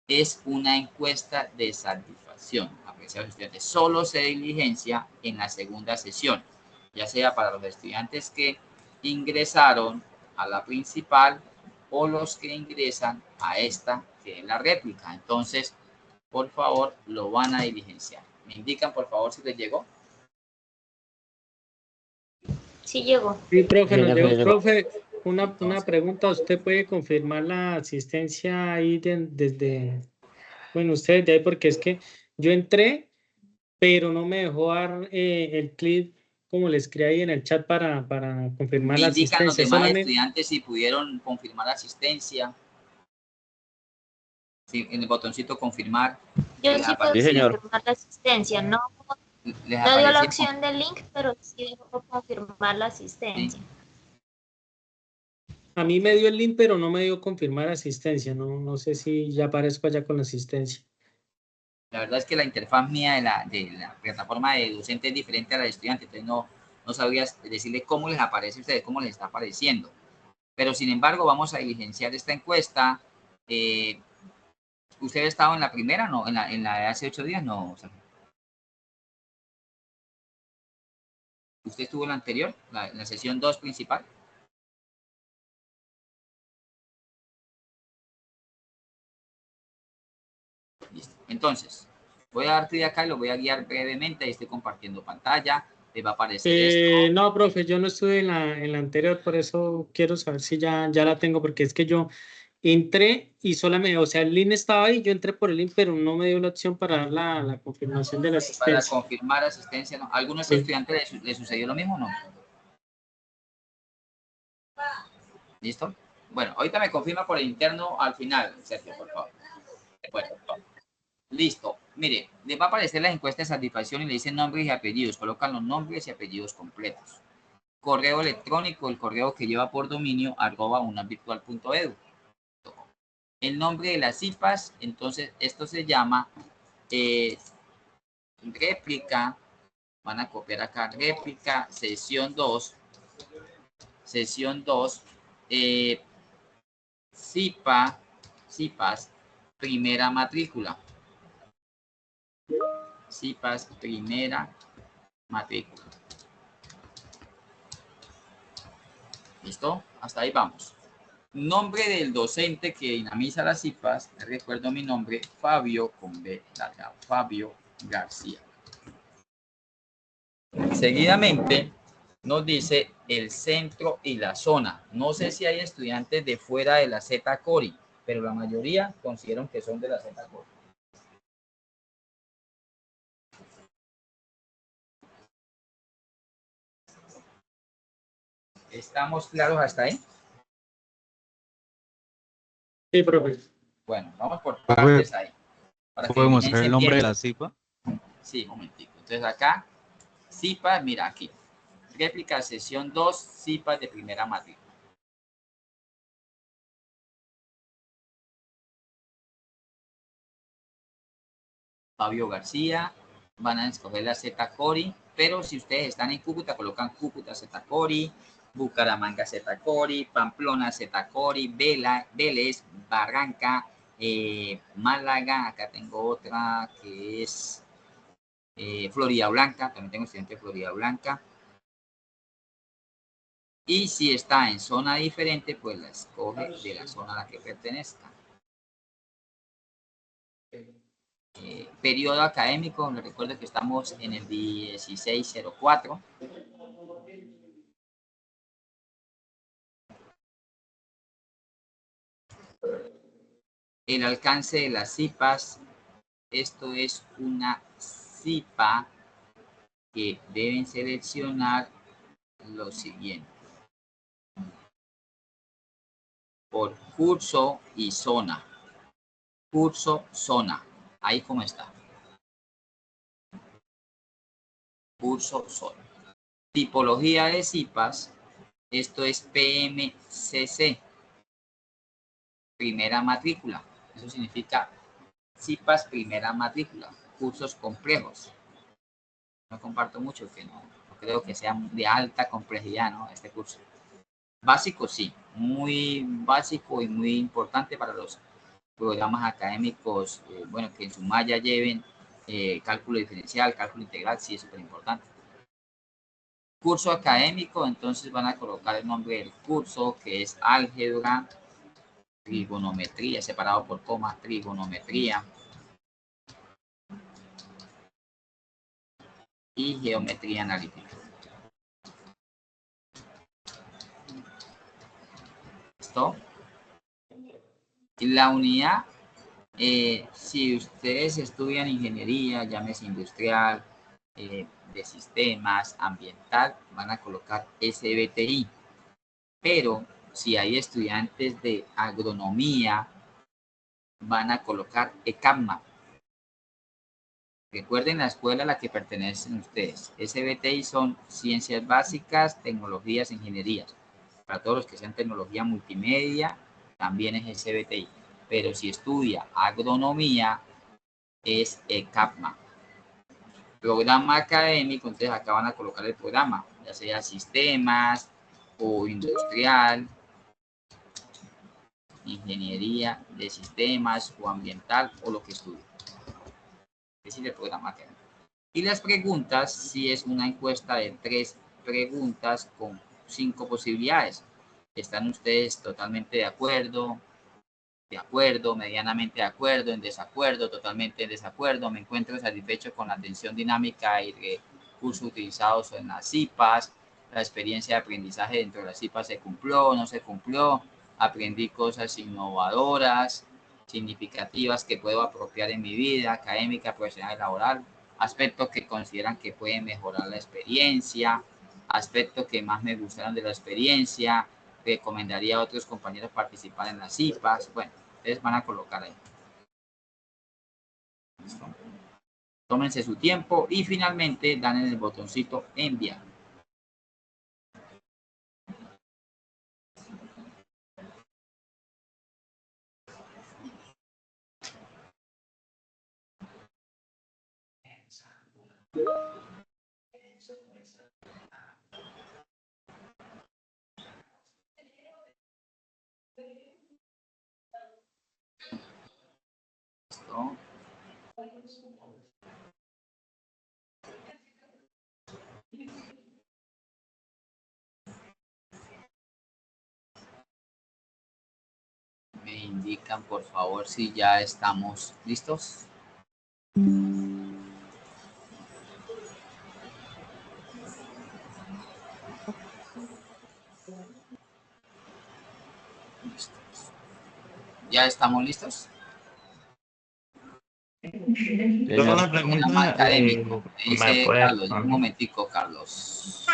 Es una encuesta de satisfacción. Apreciados estudiantes, solo se diligencia en la segunda sesión, ya sea para los estudiantes que ingresaron a la principal o los que ingresan a esta que es la réplica. Entonces, por favor, lo van a diligenciar. ¿Me indican, por favor, si les llegó? Sí llegó. Sí, profe, nos llegó. llegó. Profe, una pregunta. ¿Usted puede confirmar la asistencia ahí desde, bueno, ustedes de ahí? Porque es que yo entré, pero no me dejó dar el clic como les escribí ahí en el chat para confirmar Me la indican los asistencia. demás Solamente estudiantes si pudieron confirmar la asistencia. Sí, en el botoncito confirmar. Yo sí puedo confirmar la asistencia. No dio la opción del link, pero sí dejó confirmar la asistencia. Sí. A mí me dio el link, pero no me dio confirmar asistencia. No sé si ya aparezco allá con la asistencia. La verdad es que la interfaz mía de la plataforma de docente es diferente a la de estudiante, entonces no sabría decirle cómo les aparece a ustedes, cómo les está apareciendo. Pero sin embargo, vamos a diligenciar esta encuesta. ¿Usted ha estado en la primera? No, en la de hace 8 días, no. ¿Usted estuvo en la anterior, en la sesión 2 principal? Listo. Entonces, voy a dar clic acá y lo voy a guiar brevemente. Ahí estoy compartiendo pantalla. Les va a aparecer esto. No, profe, yo no estuve en la anterior, por eso quiero saber si ya la tengo, porque es que yo entré y solamente, o sea, el link estaba ahí, yo entré por el link, pero no me dio la opción para dar la confirmación de la asistencia. Para confirmar asistencia, ¿no? ¿A algunos estudiantes le sucedió lo mismo o no? ¿Listo? Bueno, ahorita me confirma por el interno al final, Sergio, por favor. Bueno, listo. Mire, les va a aparecer la encuesta de satisfacción y le dicen nombres y apellidos. Colocan los nombres y apellidos completos. correo electrónico, el correo que lleva por dominio @unasvirtual.edu. El nombre de las CIPAs, entonces esto se llama réplica, van a copiar acá, réplica, sesión 2, CIPAS, primera matrícula. CIPAS, primera matrícula. ¿Listo? Hasta ahí vamos. Nombre del docente que dinamiza las CIPAS, recuerdo mi nombre, Fabio, con B larga, Fabio García. Seguidamente nos dice el centro y la zona. No sé si hay estudiantes de fuera de la Z Cori, pero la mayoría consideran que son de la Z Cori. ¿Estamos claros hasta ahí? Sí, profe. Bueno, vamos por partes ahí. ¿Podemos mostrar el nombre de la CIPA? Sí, un momentico. Entonces acá, CIPA, mira aquí. Réplica sesión 2, CIPA de primera matrícula. Fabio García, van a escoger la Z Cori, pero si ustedes están en Cúcuta, colocan Cúcuta Z Cori, Bucaramanga Z Cori, Pamplona Z Cori, Vélez, Barranca, Málaga, acá tengo otra que es Florida Blanca, también tengo estudiante de Florida Blanca. Y si está en zona diferente, pues la escoge de la zona a la que pertenezca. Periodo académico, les recuerdo que estamos en el 1604. El alcance de las CIPAs, esto es una CIPA que deben seleccionar lo siguiente. Por curso y zona. Curso, zona. Ahí como está. Curso, zona. Tipología de CIPAs, esto es PMCC. Primera matrícula. Eso significa CIPAS primera matrícula. Cursos complejos. No comparto mucho, que no creo que sea de alta complejidad, ¿no? Este curso. Básico, sí. Muy básico y muy importante para los programas académicos, bueno, que en su malla lleven cálculo diferencial, cálculo integral, sí es súper importante. Curso académico, entonces van a colocar el nombre del curso, que es álgebra, trigonometría, separado por coma, trigonometría y geometría analítica. ¿Listo? Y la unidad, si ustedes estudian ingeniería, llámese industrial, de sistemas, ambiental, van a colocar SBTI. Pero si hay estudiantes de agronomía, van a colocar ECAPMA. Recuerden la escuela a la que pertenecen ustedes. SBTI son ciencias básicas, tecnologías, ingenierías. Para todos los que sean tecnología multimedia, también es SBTI. Pero si estudia agronomía, es ECAPMA. Programa académico, entonces acá van a colocar el programa, ya sea sistemas o industrial, ingeniería de sistemas o ambiental o lo que estudie. Es decir, el programa académico. Y las preguntas, si es una encuesta de 3 preguntas con 5 posibilidades. ¿Están ustedes totalmente de acuerdo, medianamente de acuerdo, en desacuerdo, totalmente en desacuerdo? ¿Me encuentro satisfecho con la atención dinámica y recursos utilizados en las CIPAs? ¿La experiencia de aprendizaje dentro de las CIPAs se cumplió o no se cumplió? ¿Aprendí cosas innovadoras, significativas que puedo apropiar en mi vida académica, profesional y laboral? Aspectos que consideran que pueden mejorar la experiencia, aspectos que más me gustaron de la experiencia, recomendaría a otros compañeros participar en las CIPAs. Bueno, ustedes van a colocar ahí. ¿Listo? Tómense su tiempo y finalmente dan en el botoncito enviar. Listo. Me indican, por favor, si ya estamos listos. Listos. ¿Ya estamos listos? Tengo una pregunta. Académico. Dice Carlos, un momentico, Carlos.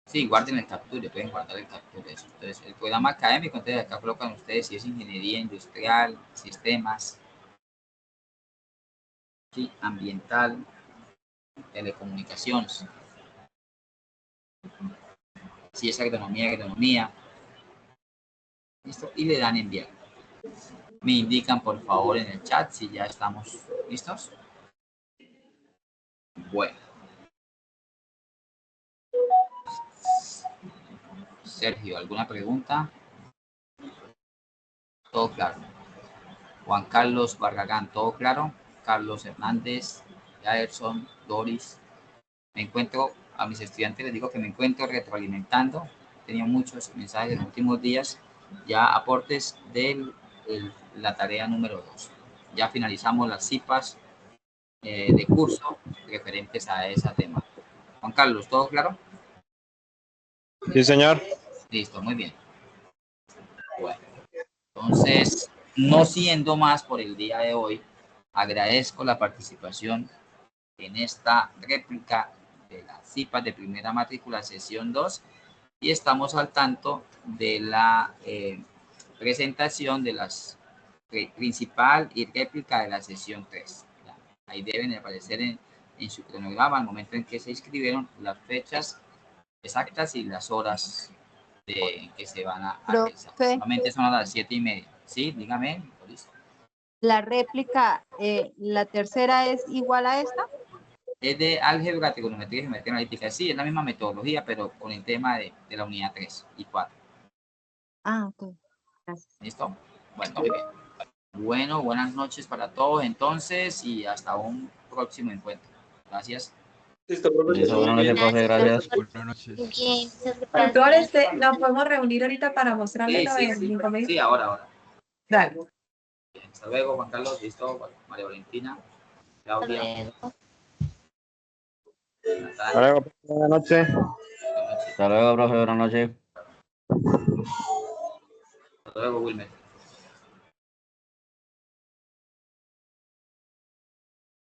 Sí, guarden el capture, pueden guardar el capture. Entonces, el programa académico, entonces acá colocan ustedes si es ingeniería industrial, sistemas, sí, ambiental, telecomunicaciones. Si es agronomía, agronomía. ¿Listo? Y le dan enviar. Me indican, por favor, en el chat si ya estamos listos. Bueno. Sergio, ¿alguna pregunta? Todo claro. Juan Carlos Barragán, ¿todo claro? Carlos Hernández, Jaerson, Doris. Me encuentro, a mis estudiantes les digo que me encuentro retroalimentando. He tenido muchos mensajes en los últimos días. Ya aportes de la tarea número 2. Ya finalizamos las CIPAs de curso referentes a ese tema. Juan Carlos, ¿todo claro? Sí, señor. Listo, muy bien. Bueno, entonces, no siendo más por el día de hoy, agradezco la participación en esta réplica de las CIPAs de primera matrícula sesión 2 y estamos al tanto de la presentación de las principal y réplica de la sesión 3. Ahí deben aparecer en su cronograma al momento en que se inscribieron las fechas exactas y las horas que se van a realizar. Normalmente son a las 7:30. Sí, dígame. La réplica, la tercera es igual a esta. Es de álgebra, trigonometría y geometría analítica. Sí, es la misma metodología, pero con el tema de la unidad 3 y 4. Ah, ok. Gracias. ¿Listo? Bueno, muy bien. Bueno, buenas noches para todos entonces y hasta un próximo encuentro. Gracias. Listo, profesor. Buenas noches, profe. Gracias. Buenas noches. Doctor, nos podemos reunir ahorita para mostrarle lo del inconveniente. Sí, ahora. Dale. Hasta luego, Juan Carlos. Listo. María Valentina. Claudia. Hasta luego, buenas noches. Hasta luego, profe. Buenas noches. Hasta luego, Wilmer.